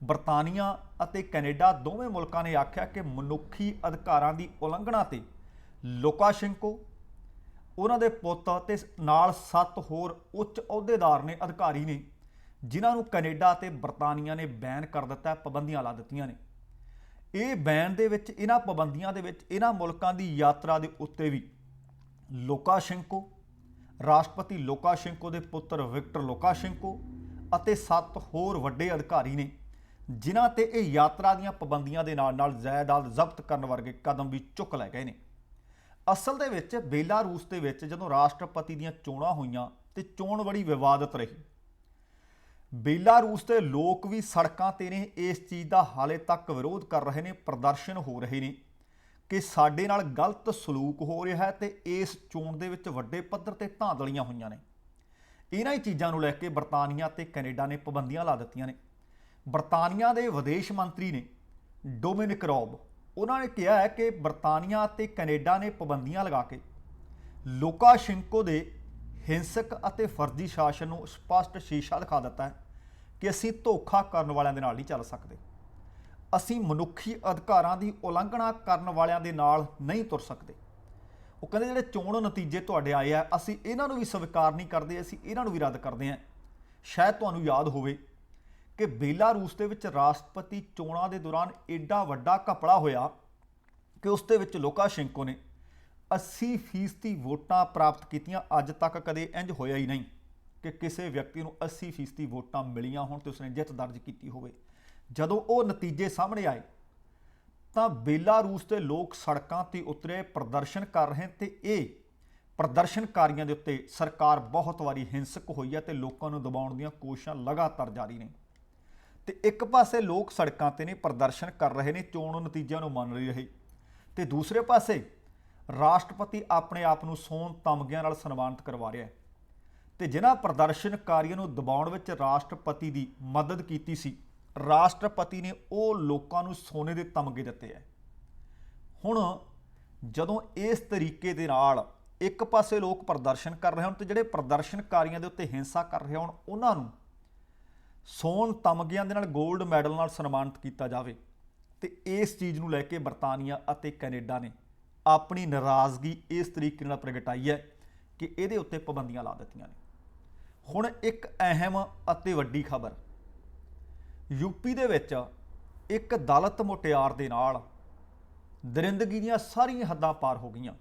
[SPEAKER 1] ਬਰਤਾਨੀਆ ਅਤੇ ਕੈਨੇਡਾ ਦੋਵੇਂ ਮੁਲਕਾਂ ਨੇ ਆਖਿਆ ਕਿ ਮਨੁੱਖੀ ਅਧਿਕਾਰਾਂ ਦੀ ਉਲੰਘਣਾ ਤੇ ਲੁਕਾਸ਼ੈਂਕੋ, ਉਹਨਾਂ ਦੇ ਪੁੱਤ ਅਤੇ ਨਾਲ 7 ਹੋਰ ਉੱਚ ਅਹੁਦੇਦਾਰ ਨੇ, ਅਧਿਕਾਰੀ ਨੇ, ਜਿਨ੍ਹਾਂ ਨੂੰ ਕੈਨੇਡਾ ਅਤੇ ਬਰਤਾਨੀਆ ਨੇ ਬੈਨ ਕਰ ਦਿੱਤਾ, ਪਾਬੰਦੀਆਂ ਲਾ ਦਿੱਤੀਆਂ ਨੇ। ਇਹ ਬੈਨ ਦੇ ਵਿੱਚ, ਇਹਨਾਂ ਪਾਬੰਦੀਆਂ ਦੇ ਵਿੱਚ ਇਹਨਾਂ ਮੁਲਕਾਂ ਦੀ ਯਾਤਰਾ ਦੇ ਉੱਤੇ ਵੀ ਲੁਕਾਸ਼ੈਂਕੋ, ਰਾਸ਼ਟਰਪਤੀ ਲੁਕਾਸ਼ੈਂਕੋ ਦੇ ਪੁੱਤਰ ਵਿਕਟਰ ਲੁਕਾਸ਼ੈਂਕੋ ਅਤੇ 7 ਹੋਰ ਵੱਡੇ ਅਧਿਕਾਰੀ ਨੇ, ਜਿਨ੍ਹਾਂ ਤੇ ਇਹ ਯਾਤਰਾ ਦੀਆਂ ਪਾਬੰਦੀਆਂ ਦੇ ਨਾਲ ਨਾਲ ਜਾਇਦਾਦ ਜ਼ਬਤ ਕਰਨ ਵਰਗੇ ਕਦਮ ਵੀ ਚੁੱਕ ਲੈ ਗਏ ਨੇ। ਅਸਲ ਦੇ ਵਿੱਚ ਬੇਲਾਰੂਸ ਦੇ ਵਿੱਚ ਜਦੋਂ ਰਾਸ਼ਟਰਪਤੀ ਦੀਆਂ ਚੋਣਾਂ ਹੋਈਆਂ ਤੇ ਚੋਣ ਬੜੀ ਵਿਵਾਦਤ ਰਹੀ। ਬੇਲਾਰੂਸ ਦੇ ਲੋਕ ਵੀ ਸੜਕਾਂ ਤੇ ਨੇ, ਇਸ ਚੀਜ਼ ਦਾ ਹਾਲੇ ਤੱਕ ਵਿਰੋਧ ਕਰ ਰਹੇ ਨੇ, ਪ੍ਰਦਰਸ਼ਨ ਹੋ ਰਹੇ ਨੇ ਕਿ ਸਾਡੇ ਨਾਲ ਗਲਤ ਸਲੂਕ ਹੋ ਰਿਹਾ ਹੈ ਤੇ ਇਸ ਚੋਣ ਦੇ ਵਿੱਚ ਵੱਡੇ ਪੱਧਰ ਤੇ ਧਾਂਦਲੀਆਂ ਹੋਈਆਂ ਨੇ। ਇਹਨਾਂ ਹੀ ਚੀਜ਼ਾਂ ਨੂੰ ਲੈ ਕੇ ਬਰਤਾਨੀਆ ਤੇ ਕੈਨੇਡਾ ਨੇ ਪਾਬੰਦੀਆਂ ਲਾ ਦਿੱਤੀਆਂ ਨੇ। ਬਰਤਾਨੀਆ ਦੇ ਵਿਦੇਸ਼ ਮੰਤਰੀ ਨੇ ਡੋਮਿਨਿਕ ਰੌਬ, ਉਹਨਾਂ ਨੇ ਕਿਹਾ ਹੈ ਕਿ ਬਰਤਾਨੀਆ ਅਤੇ ਕੈਨੇਡਾ ਨੇ ਪਾਬੰਦੀਆਂ ਲਗਾ ਕੇ ਲੁਕਾਸ਼ੈਂਕੋ ਦੇ ਹਿੰਸਕ ਅਤੇ ਫਰਜ਼ੀ ਸ਼ਾਸਨ ਨੂੰ ਸਪਸ਼ਟ ਸ਼ੀਸ਼ਾ ਦਿਖਾ ਦਿੱਤਾ ਹੈ ਕਿ ਅਸੀਂ ਧੋਖਾ ਕਰਨ ਵਾਲਿਆਂ ਦੇ ਨਾਲ ਨਹੀਂ ਚੱਲ ਸਕਦੇ, ਅਸੀਂ ਮਨੁੱਖੀ ਅਧਿਕਾਰਾਂ ਦੀ ਉਲੰਘਣਾ ਕਰਨ ਵਾਲਿਆਂ ਦੇ ਨਾਲ ਨਹੀਂ ਤੁਰ ਸਕਦੇ। ਉਹ ਕਹਿੰਦੇ ਜਿਹੜੇ ਚੋਣ ਨਤੀਜੇ ਤੁਹਾਡੇ ਆਏ ਆ, ਅਸੀਂ ਇਹਨਾਂ ਨੂੰ ਵੀ ਸਵੀਕਾਰ ਨਹੀਂ ਕਰਦੇ, ਅਸੀਂ ਇਹਨਾਂ ਨੂੰ ਵੀ ਰੱਦ ਕਰਦੇ ਹਾਂ। ਸ਼ਾਇਦ ਤੁਹਾਨੂੰ ਯਾਦ ਹੋਵੇ ਕਿ ਬੇਲਾਰੂਸ ਦੇ ਵਿੱਚ ਰਾਸ਼ਟਰਪਤੀ ਚੋਣਾਂ ਦੇ ਦੌਰਾਨ ਐਡਾ ਵੱਡਾ ਘਪਲਾ ਹੋਇਆ ਕਿ ਉਸ ਦੇ ਵਿੱਚ ਲੁਕਾਸ਼ੈਂਕੋ ਨੇ 80% ਵੋਟਾਂ ਪ੍ਰਾਪਤ ਕੀਤੀਆਂ। ਅੱਜ ਤੱਕ ਕਦੇ ਇੰਝ ਹੋਇਆ ਹੀ ਨਹੀਂ ਕਿ ਕਿਸੇ ਵਿਅਕਤੀ ਨੂੰ 80% ਵੋਟਾਂ ਮਿਲੀਆਂ ਹੋਣ ਤੇ ਉਸਨੇ ਜਿੱਤ ਦਰਜ ਕੀਤੀ ਹੋਵੇ। ਜਦੋਂ ਉਹ ਨਤੀਜੇ ਸਾਹਮਣੇ ਆਏ ਤਾਂ ਬੇਲਾਰੂਸ ਦੇ ਲੋਕ ਸੜਕਾਂ ਤੇ ਉਤਰੇ, ਪ੍ਰਦਰਸ਼ਨ ਕਰ ਰਹੇ ਤੇ ਇਹ ਪ੍ਰਦਰਸ਼ਨਕਾਰੀਆਂ ਦੇ ਉੱਤੇ ਸਰਕਾਰ ਬਹੁਤ ਵਾਰੀ ਹਿੰਸਕ ਹੋਈ ਹੈ ਤੇ ਲੋਕਾਂ ਨੂੰ ਦਬਾਉਣ ਦੀਆਂ ਕੋਸ਼ਿਸ਼ਾਂ ਲਗਾਤਾਰ ਜਾਰੀ ਨੇ। ਤੇ ਇੱਕ ਪਾਸੇ ਲੋਕ ਸੜਕਾਂ ਤੇ ਨੇ, ਪ੍ਰਦਰਸ਼ਨ ਕਰ ਰਹੇ ਨੇ, ਚੋਣ ਨਤੀਜਿਆਂ ਨੂੰ ਮੰਨ ਰਹੇ, ਤੇ ਦੂਸਰੇ ਪਾਸੇ ਰਾਸ਼ਟਰਪਤੀ ਆਪਣੇ ਆਪ ਨੂੰ ਸੋਨ ਤਮਗਿਆਂ ਨਾਲ ਸਨਮਾਨਿਤ ਕਰਵਾ ਰਿਹਾ ਹੈ। ਤੇ ਜਿਨ੍ਹਾਂ ਪ੍ਰਦਰਸ਼ਨਕਾਰੀਆਂ ਨੂੰ ਦਬਾਉਣ ਵਿੱਚ ਰਾਸ਼ਟਰਪਤੀ ਦੀ ਮਦਦ ਕੀਤੀ ਸੀ, ਰਾਸ਼ਟਰਪਤੀ ਨੇ ਉਹ ਲੋਕਾਂ ਨੂੰ ਸੋਨੇ ਦੇ ਤਮਗੇ ਦਿੱਤੇ ਹੈ। ਹੁਣ ਜਦੋਂ ਇਸ ਤਰੀਕੇ ਦੇ ਨਾਲ ਇੱਕ ਪਾਸੇ ਲੋਕ ਪ੍ਰਦਰਸ਼ਨ ਕਰ ਰਹੇ ਹੋਣ ਤੇ ਜਿਹੜੇ ਪ੍ਰਦਰਸ਼ਨਕਾਰੀਆਂ ਦੇ ਉੱਤੇ ਹਿੰਸਾ ਕਰ ਰਹੇ ਹੋਣ, ਉਹਨਾਂ ਨੂੰ ਸੋਨ ਤਮਗਿਆਂ ਦੇ ਨਾਲ, ਗੋਲਡ ਮੈਡਲ ਨਾਲ ਸਨਮਾਨਿਤ ਕੀਤਾ ਜਾਵੇ, ਤੇ ਇਸ ਚੀਜ਼ ਨੂੰ ਲੈ ਕੇ ਬਰਤਾਨੀਆ ਅਤੇ ਕੈਨੇਡਾ ਨੇ ਆਪਣੀ ਨਾਰਾਜ਼ਗੀ ਇਸ ਤਰੀਕੇ ਨਾਲ ਪ੍ਰਗਟਾਈ ਹੈ ਕਿ ਇਹਦੇ ਉੱਤੇ ਪਾਬੰਦੀਆਂ ਲਾ ਦਿੱਤੀਆਂ ਨੇ। ਹੁਣ ਇੱਕ ਅਹਿਮ ਅਤੇ ਵੱਡੀ ਖਬਰ, ਯੂਪੀ ਦੇ ਵਿੱਚ ਇੱਕ ਦਲਿਤ ਮੁਟਿਆਰ ਦੇ ਨਾਲ ਦਰਿੰਦਗੀ ਦੀਆਂ ਸਾਰੀਆਂ ਹੱਦਾਂ ਪਾਰ ਹੋ ਗਈਆਂ।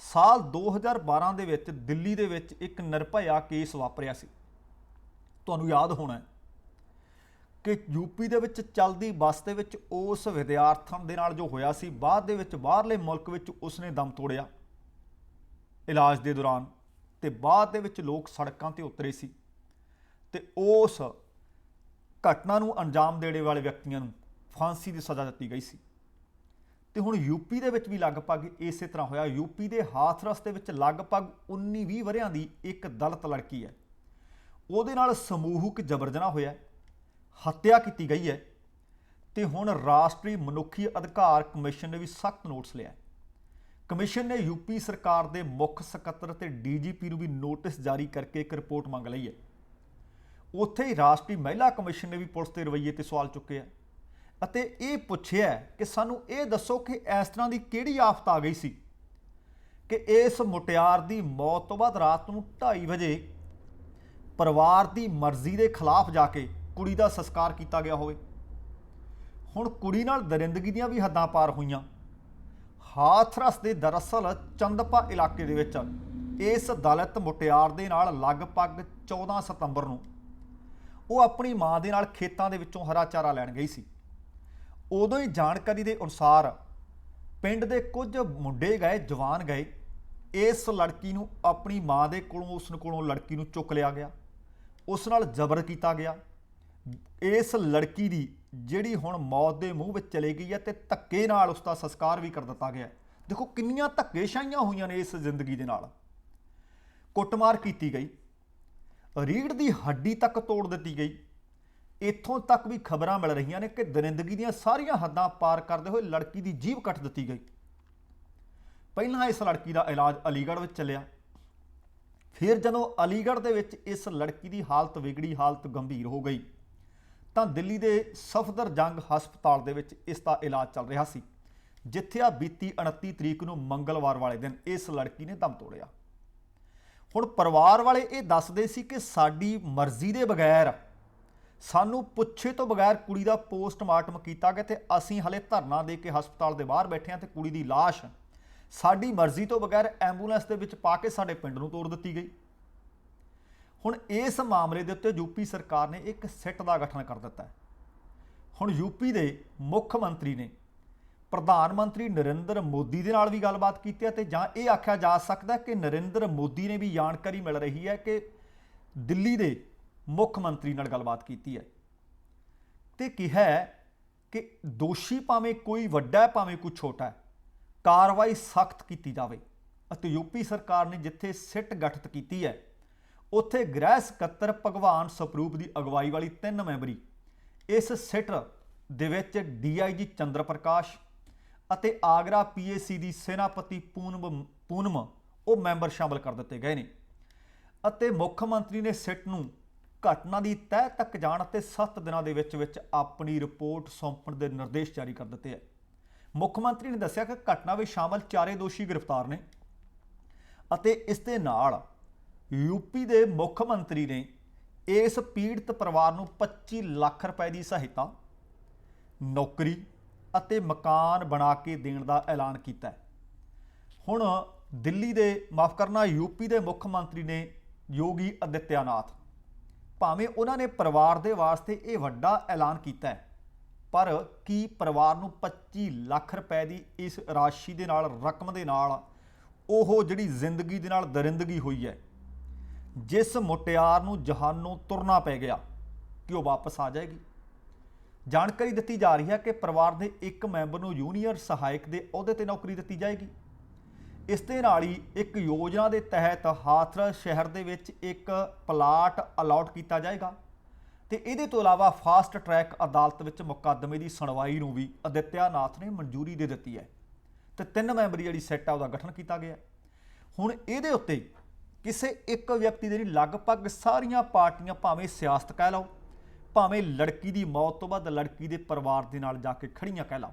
[SPEAKER 1] ਸਾਲ 2012 ਦੇ ਵਿੱਚ ਦਿੱਲੀ ਦੇ ਵਿੱਚ ਇੱਕ ਨਿਰਭਇਆ ਕੇਸ ਵਾਪਰਿਆ ਸੀ। ਤੁਹਾਨੂੰ ਯਾਦ ਹੋਣਾ ਕਿ ਯੂਪੀ ਦੇ ਵਿੱਚ ਚੱਲਦੀ ਬੱਸ ਦੇ ਵਿੱਚ ਉਸ ਵਿਦਿਆਰਥਣ ਦੇ ਨਾਲ ਜੋ ਹੋਇਆ ਸੀ, ਬਾਅਦ ਦੇ ਵਿੱਚ ਬਾਹਰਲੇ ਮੁਲਕ ਵਿੱਚ ਉਸਨੇ ਦਮ ਤੋੜਿਆ ਇਲਾਜ ਦੇ ਦੌਰਾਨ, ਤੇ ਬਾਅਦ ਦੇ ਵਿੱਚ ਲੋਕ ਸੜਕਾਂ ਤੇ ਉਤਰੇ ਸੀ ਤੇ ਉਸ ਘਟਨਾ ਨੂੰ ਅੰਜਾਮ ਦੇਣ ਵਾਲੇ ਵਿਅਕਤੀਆਂ ਨੂੰ ਫਾਂਸੀ ਦੀ ਸਜ਼ਾ ਦਿੱਤੀ ਗਈ ਸੀ। ਤੇ ਹੁਣ ਯੂਪੀ ਦੇ ਵਿੱਚ ਵੀ ਲਗਭਗ ਇਸੇ ਤਰ੍ਹਾਂ ਹੋਇਆ। ਯੂਪੀ ਦੇ ਹਾਥਰਸ ਦੇ ਵਿੱਚ ਲਗਭਗ 19-20 ਵਰ੍ਹਿਆਂ ਦੀ ਇੱਕ ਦਲਿਤ ਲੜਕੀ ਹੈ, ਉਹਦੇ ਨਾਲ ਸਮੂਹਿਕ ਜਬਰ ਜਨਾਹ ਹੋਇਆ, ਹੱਤਿਆ ਕੀਤੀ ਗਈ ਹੈ। ਤੇ ਹੁਣ ਰਾਸ਼ਟਰੀ ਮਨੁੱਖੀ ਅਧਿਕਾਰ ਕਮਿਸ਼ਨ ਨੇ ਵੀ ਸਖਤ ਨੋਟਿਸ ਲਿਆ। ਕਮਿਸ਼ਨ ਨੇ ਯੂਪੀ ਸਰਕਾਰ ਦੇ ਮੁੱਖ ਸਕੱਤਰ ਤੇ ਡੀਜੀਪੀ ਨੂੰ ਵੀ ਨੋਟਿਸ ਜਾਰੀ ਕਰਕੇ ਇੱਕ ਰਿਪੋਰਟ ਮੰਗ ਲਈ ਹੈ। ਉੱਥੇ ਹੀ ਰਾਸ਼ਟਰੀ ਮਹਿਲਾ ਕਮਿਸ਼ਨ ਨੇ ਵੀ ਪੁਲਿਸ ਦੇ ਰਵੱਈਏ ਤੇ ਸਵਾਲ ਚੁੱਕੇ ਆ ਅਤੇ ਇਹ ਪੁੱਛਿਆ ਕਿ ਸਾਨੂੰ ਇਹ ਦੱਸੋ ਕਿ ਇਸ ਤਰ੍ਹਾਂ ਦੀ ਕਿਹੜੀ ਆਫਤ ਆ ਗਈ ਸੀ ਕਿ ਇਸ ਮੁਟਿਆਰ ਦੀ ਮੌਤ ਤੋਂ ਬਾਅਦ ਰਾਤ ਨੂੰ 2:30 ਵਜੇ ਪਰਿਵਾਰ ਦੀ ਮਰਜ਼ੀ ਦੇ ਖਿਲਾਫ ਜਾ ਕੇ ਕੁੜੀ ਦਾ ਸੰਸਕਾਰ ਕੀਤਾ ਗਿਆ ਹੋਵੇ। ਹੁਣ ਕੁੜੀ ਨਾਲ ਦਰਿੰਦਗੀ ਦੀਆਂ ਵੀ ਹੱਦਾਂ ਪਾਰ ਹੋਈਆਂ। ਹਾਥਰਸ ਦੇ ਦਰਅਸਲ ਚੰਦਪਾ ਇਲਾਕੇ ਦੇ ਵਿੱਚ ਇਸ ਦਲਿਤ ਮੁਟਿਆਰ ਦੇ ਨਾਲ ਲਗਭਗ 14 ਸਤੰਬਰ ਨੂੰ ਉਹ ਆਪਣੀ ਮਾਂ ਦੇ ਨਾਲ ਖੇਤਾਂ ਦੇ ਵਿੱਚੋਂ ਹਰਾ ਚਾਰਾ ਲੈਣ ਗਈ ਸੀ। ਉਦੋਂ ਹੀ ਜਾਣਕਾਰੀ ਦੇ ਅਨੁਸਾਰ ਪਿੰਡ ਦੇ ਕੁਝ ਮੁੰਡੇ ਗਏ, ਜਵਾਨ ਗਏ, ਇਸ ਲੜਕੀ ਨੂੰ ਆਪਣੀ ਮਾਂ ਦੇ ਕੋਲੋਂ, ਉਸ ਕੋਲੋਂ ਲੜਕੀ ਨੂੰ ਚੁੱਕ ਲਿਆ ਗਿਆ, ਉਸ ਨਾਲ ਜ਼ਬਰ ਕੀਤਾ ਗਿਆ। ਇਸ ਲੜਕੀ ਦੀ ਜਿਹੜੀ ਹੁਣ ਮੌਤ ਦੇ ਮੂੰਹ ਵਿੱਚ ਚਲੀ ਗਈ ਹੈ ਤੇ ਧੱਕੇ ਨਾਲ ਉਸ ਦਾ ਸੰਸਕਾਰ ਵੀ ਕਰ ਦਿੱਤਾ ਗਿਆ। ਦੇਖੋ ਕਿੰਨੀਆਂ ਧੱਕੇਸ਼ਾਹੀਆਂ ਹੋਈਆਂ ਨੇ ਇਸ ਜ਼ਿੰਦਗੀ ਦੇ ਨਾਲ। ਕੁੱਟਮਾਰ ਕੀਤੀ ਗਈ, ਰੀੜ੍ਹ ਦੀ ਹੱਡੀ ਤੱਕ ਤੋੜ ਦਿੱਤੀ ਗਈ। ਇੱਥੋਂ ਤੱਕ ਵੀ ਖਬਰਾਂ ਮਿਲ ਰਹੀਆਂ ਨੇ ਕਿ ਦਰਿੰਦਗੀ ਦੀਆਂ ਸਾਰੀਆਂ ਹੱਦਾਂ ਪਾਰ ਕਰਦੇ ਹੋਏ ਲੜਕੀ ਦੀ ਜੀਭ ਕੱਟ ਦਿੱਤੀ ਗਈ। ਪਹਿਲਾਂ ਇਸ ਲੜਕੀ ਦਾ ਇਲਾਜ ਅਲੀਗੜ੍ਹ ਵਿੱਚ ਚੱਲਿਆ। ਫਿਰ ਜਦੋਂ ਅਲੀਗੜ੍ਹ ਦੇ ਵਿੱਚ ਇਸ ਲੜਕੀ ਦੀ ਹਾਲਤ ਵਿਗੜੀ, ਹਾਲਤ ਗੰਭੀਰ ਹੋ ਗਈ, ਤਾਂ ਦਿੱਲੀ ਦੇ ਸਫਦਰਜੰਗ ਹਸਪਤਾਲ ਦੇ ਵਿੱਚ ਇਸ ਦਾ ਇਲਾਜ ਚੱਲ ਰਿਹਾ ਸੀ, ਜਿੱਥੇ ਆ ਬੀਤੀ 29 ਤਰੀਕ ਨੂੰ ਮੰਗਲਵਾਰ ਵਾਲੇ ਦਿਨ ਇਸ ਲੜਕੀ ਨੇ ਦਮ ਤੋੜਿਆ। ਹੁਣ ਪਰਿਵਾਰ ਵਾਲੇ ਇਹ ਦੱਸਦੇ ਸੀ ਕਿ ਸਾਡੀ ਮਰਜ਼ੀ ਦੇ ਬਗੈਰ, ਸਾਨੂੰ ਪੁੱਛੇ ਤੋਂ ਬਗੈਰ ਕੁੜੀ ਦਾ ਪੋਸਟਮਾਰਟਮ ਕੀਤਾ ਗਿਆ ਤੇ ਅਸੀਂ ਹਲੇ ਧਰਨਾ ਦੇ ਕੇ ਹਸਪਤਾਲ ਦੇ ਬਾਹਰ ਬੈਠੇ ਹਾਂ ਤੇ ਕੁੜੀ ਦੀ ਲਾਸ਼ ਸਾਡੀ ਮਰਜ਼ੀ ਤੋਂ ਬਗੈਰ ਐਂਬੂਲੈਂਸ ਦੇ ਵਿੱਚ ਪਾ ਕੇ ਸਾਡੇ ਪਿੰਡ ਨੂੰ ਤੋੜ ਦਿੱਤੀ ਗਈ। ਹੁਣ ਇਸ ਮਾਮਲੇ ਦੇ ਉੱਤੇ ਯੂਪੀ ਸਰਕਾਰ ਨੇ ਇੱਕ ਸਿੱਟ ਦਾ ਗਠਨ ਕਰ ਦਿੱਤਾ ਹੈ। ਹੁਣ ਯੂਪੀ ਦੇ ਮੁੱਖ ਮੰਤਰੀ ਨੇ ਪ੍ਰਧਾਨ ਮੰਤਰੀ ਨਰਿੰਦਰ ਮੋਦੀ ਦੇ ਨਾਲ ਵੀ ਗੱਲਬਾਤ ਕੀਤੀ ਹੈ ਤੇ ਜਾਂ ਇਹ ਆਖਿਆ ਜਾ ਸਕਦਾ ਕਿ ਨਰਿੰਦਰ ਮੋਦੀ ਨੇ ਵੀ ਜਾਣਕਾਰੀ ਮਿਲ ਰਹੀ ਹੈ ਕਿ ਦਿੱਲੀ ਦੇ ਮੁੱਖ ਮੰਤਰੀ ਨਾਲ ਗੱਲਬਾਤ ਕੀਤੀ ਹੈ ਤੇ ਕਿਹਾ ਕਿ ਦੋਸ਼ੀ ਭਾਵੇਂ ਕੋਈ ਵੱਡਾ ਹੈ ਭਾਵੇਂ ਕੋਈ ਛੋਟਾ ਹੈ, ਕਾਰਵਾਈ ਸਖਤ ਕੀਤੀ ਜਾਵੇ। ਅਤੇ ਯੂਪੀ ਸਰਕਾਰ ਨੇ ਜਿੱਥੇ ਸਿੱਟ ਗਠਿਤ ਕੀਤੀ ਹੈ, ਉੱਥੇ ਗ੍ਰਹਿ ਸਕੱਤਰ ਭਗਵਾਨ ਸਵਰੂਪ ਦੀ ਅਗਵਾਈ ਵਾਲੀ 3 ਮੈਂਬਰੀ ਇਸ ਸਿੱਟ ਦੇ ਵਿੱਚ DIG ਚੰਦਰ ਪ੍ਰਕਾਸ਼ ਅਤੇ ਆਗਰਾ PAC ਦੀ ਸੈਨਾਪਤੀ ਪੂਨਮ ਉਹ ਮੈਂਬਰ ਸ਼ਾਮਲ ਕਰ ਦਿੱਤੇ ਗਏ ਨੇ। ਅਤੇ ਮੁੱਖ ਮੰਤਰੀ ਨੇ ਸਿੱਟ ਨੂੰ ਘਟਨਾ ਦੀ ਤਹਿ ਤੱਕ ਜਾਣ ਅਤੇ 7 ਦਿਨਾਂ ਦੇ ਵਿੱਚ ਆਪਣੀ ਰਿਪੋਰਟ ਸੌਂਪਣ ਦੇ ਨਿਰਦੇਸ਼ ਜਾਰੀ ਕਰ ਦਿੱਤੇ ਹੈ। ਮੁੱਖ ਮੰਤਰੀ ਨੇ ਦੱਸਿਆ ਕਿ ਘਟਨਾ ਵਿੱਚ ਸ਼ਾਮਲ 4 ਦੋਸ਼ੀ ਗ੍ਰਿਫਤਾਰ ਨੇ ਅਤੇ ਇਸ ਦੇ ਨਾਲ ਯੂਪੀ ਦੇ ਮੁੱਖ ਮੰਤਰੀ ਨੇ ਇਸ ਪੀੜਤ ਪਰਿਵਾਰ ਨੂੰ 25 ਲੱਖ ਰੁਪਏ ਦੀ ਸਹਾਇਤਾ, ਨੌਕਰੀ ਅਤੇ ਮਕਾਨ ਬਣਾ ਕੇ ਦੇਣ ਦਾ ਐਲਾਨ ਕੀਤਾ ਹੈ। ਹੁਣ ਦਿੱਲੀ ਦੇ ਯੂਪੀ ਦੇ ਮੁੱਖ ਮੰਤਰੀ ਨੇ ਯੋਗੀ ਆਦਿੱਤਿਆਨਾਥ, ਭਾਵੇਂ ਉਹਨਾਂ ਨੇ ਪਰਿਵਾਰ ਦੇ ਵਾਸਤੇ ਇਹ ਵੱਡਾ ਐਲਾਨ ਕੀਤਾ ਹੈ, ਪਰ ਕੀ ਪਰਿਵਾਰ ਨੂੰ 25 ਲੱਖ ਰੁਪਏ ਦੀ ਇਸ ਰਾਸ਼ੀ ਦੇ ਨਾਲ, ਰਕਮ ਦੇ ਨਾਲ, ਉਹ ਜਿਹੜੀ ਜ਼ਿੰਦਗੀ ਦੇ ਨਾਲ ਦਰਿੰਦਗੀ ਹੋਈ ਹੈ, ਜਿਸ ਮੁਟਿਆਰ ਨੂੰ ਜਹਾਨੋਂ ਤੁਰਨਾ ਪੈ ਗਿਆ, ਕਿ ਉਹ ਵਾਪਸ ਆ ਜਾਏਗੀ। ਜਾਣਕਾਰੀ ਦਿੱਤੀ ਜਾ ਰਹੀ ਹੈ ਕਿ ਪਰਿਵਾਰ ਦੇ ਇੱਕ ਮੈਂਬਰ ਨੂੰ ਜੂਨੀਅਰ ਸਹਾਇਕ ਦੇ ਅਹੁਦੇ ਤੇ ਨੌਕਰੀ ਦਿੱਤੀ ਜਾਏਗੀ। ਇਸ ਦੇ ਨਾਲ ਹੀ ਇੱਕ ਯੋਜਨਾ ਦੇ ਤਹਿਤ ਹਾਥਰਸ ਸ਼ਹਿਰ ਦੇ ਵਿੱਚ ਇੱਕ ਪਲਾਟ ਅਲਾਟ ਕੀਤਾ ਜਾਏਗਾ ਤੇ ਇਹਦੇ ਤੋਂ ਇਲਾਵਾ ਫਾਸਟ ਟਰੈਕ ਅਦਾਲਤ ਵਿੱਚ ਮੁਕੱਦਮੇ ਦੀ ਸੁਣਵਾਈ ਨੂੰ ਵੀ ਆਦਿੱਤਿਆਨਾਥ ਨੇ ਮਨਜ਼ੂਰੀ ਦੇ ਦਿੱਤੀ ਹੈ ਤੇ 3 ਮੈਂਬਰੀ ਜਿਹੜੀ ਸਿੱਟ ਹੈ ਉਹਦਾ ਗਠਨ ਕੀਤਾ ਗਿਆ। ਹੁਣ ਇਹਦੇ ਉੱਤੇ ਕਿਸੇ ਇੱਕ ਵਿਅਕਤੀ ਦੇ ਨਹੀਂ, ਲਗਭਗ ਸਾਰੀਆਂ ਪਾਰਟੀਆਂ, ਭਾਵੇਂ ਸਿਆਸਤ ਕਹਿ ਲਓ, ਭਾਵੇਂ ਲੜਕੀ ਦੀ ਮੌਤ ਤੋਂ ਬਾਅਦ ਲੜਕੀ ਦੇ ਪਰਿਵਾਰ ਦੇ ਨਾਲ ਜਾ ਕੇ ਖੜੀਆਂ ਕਹਿ ਲਓ।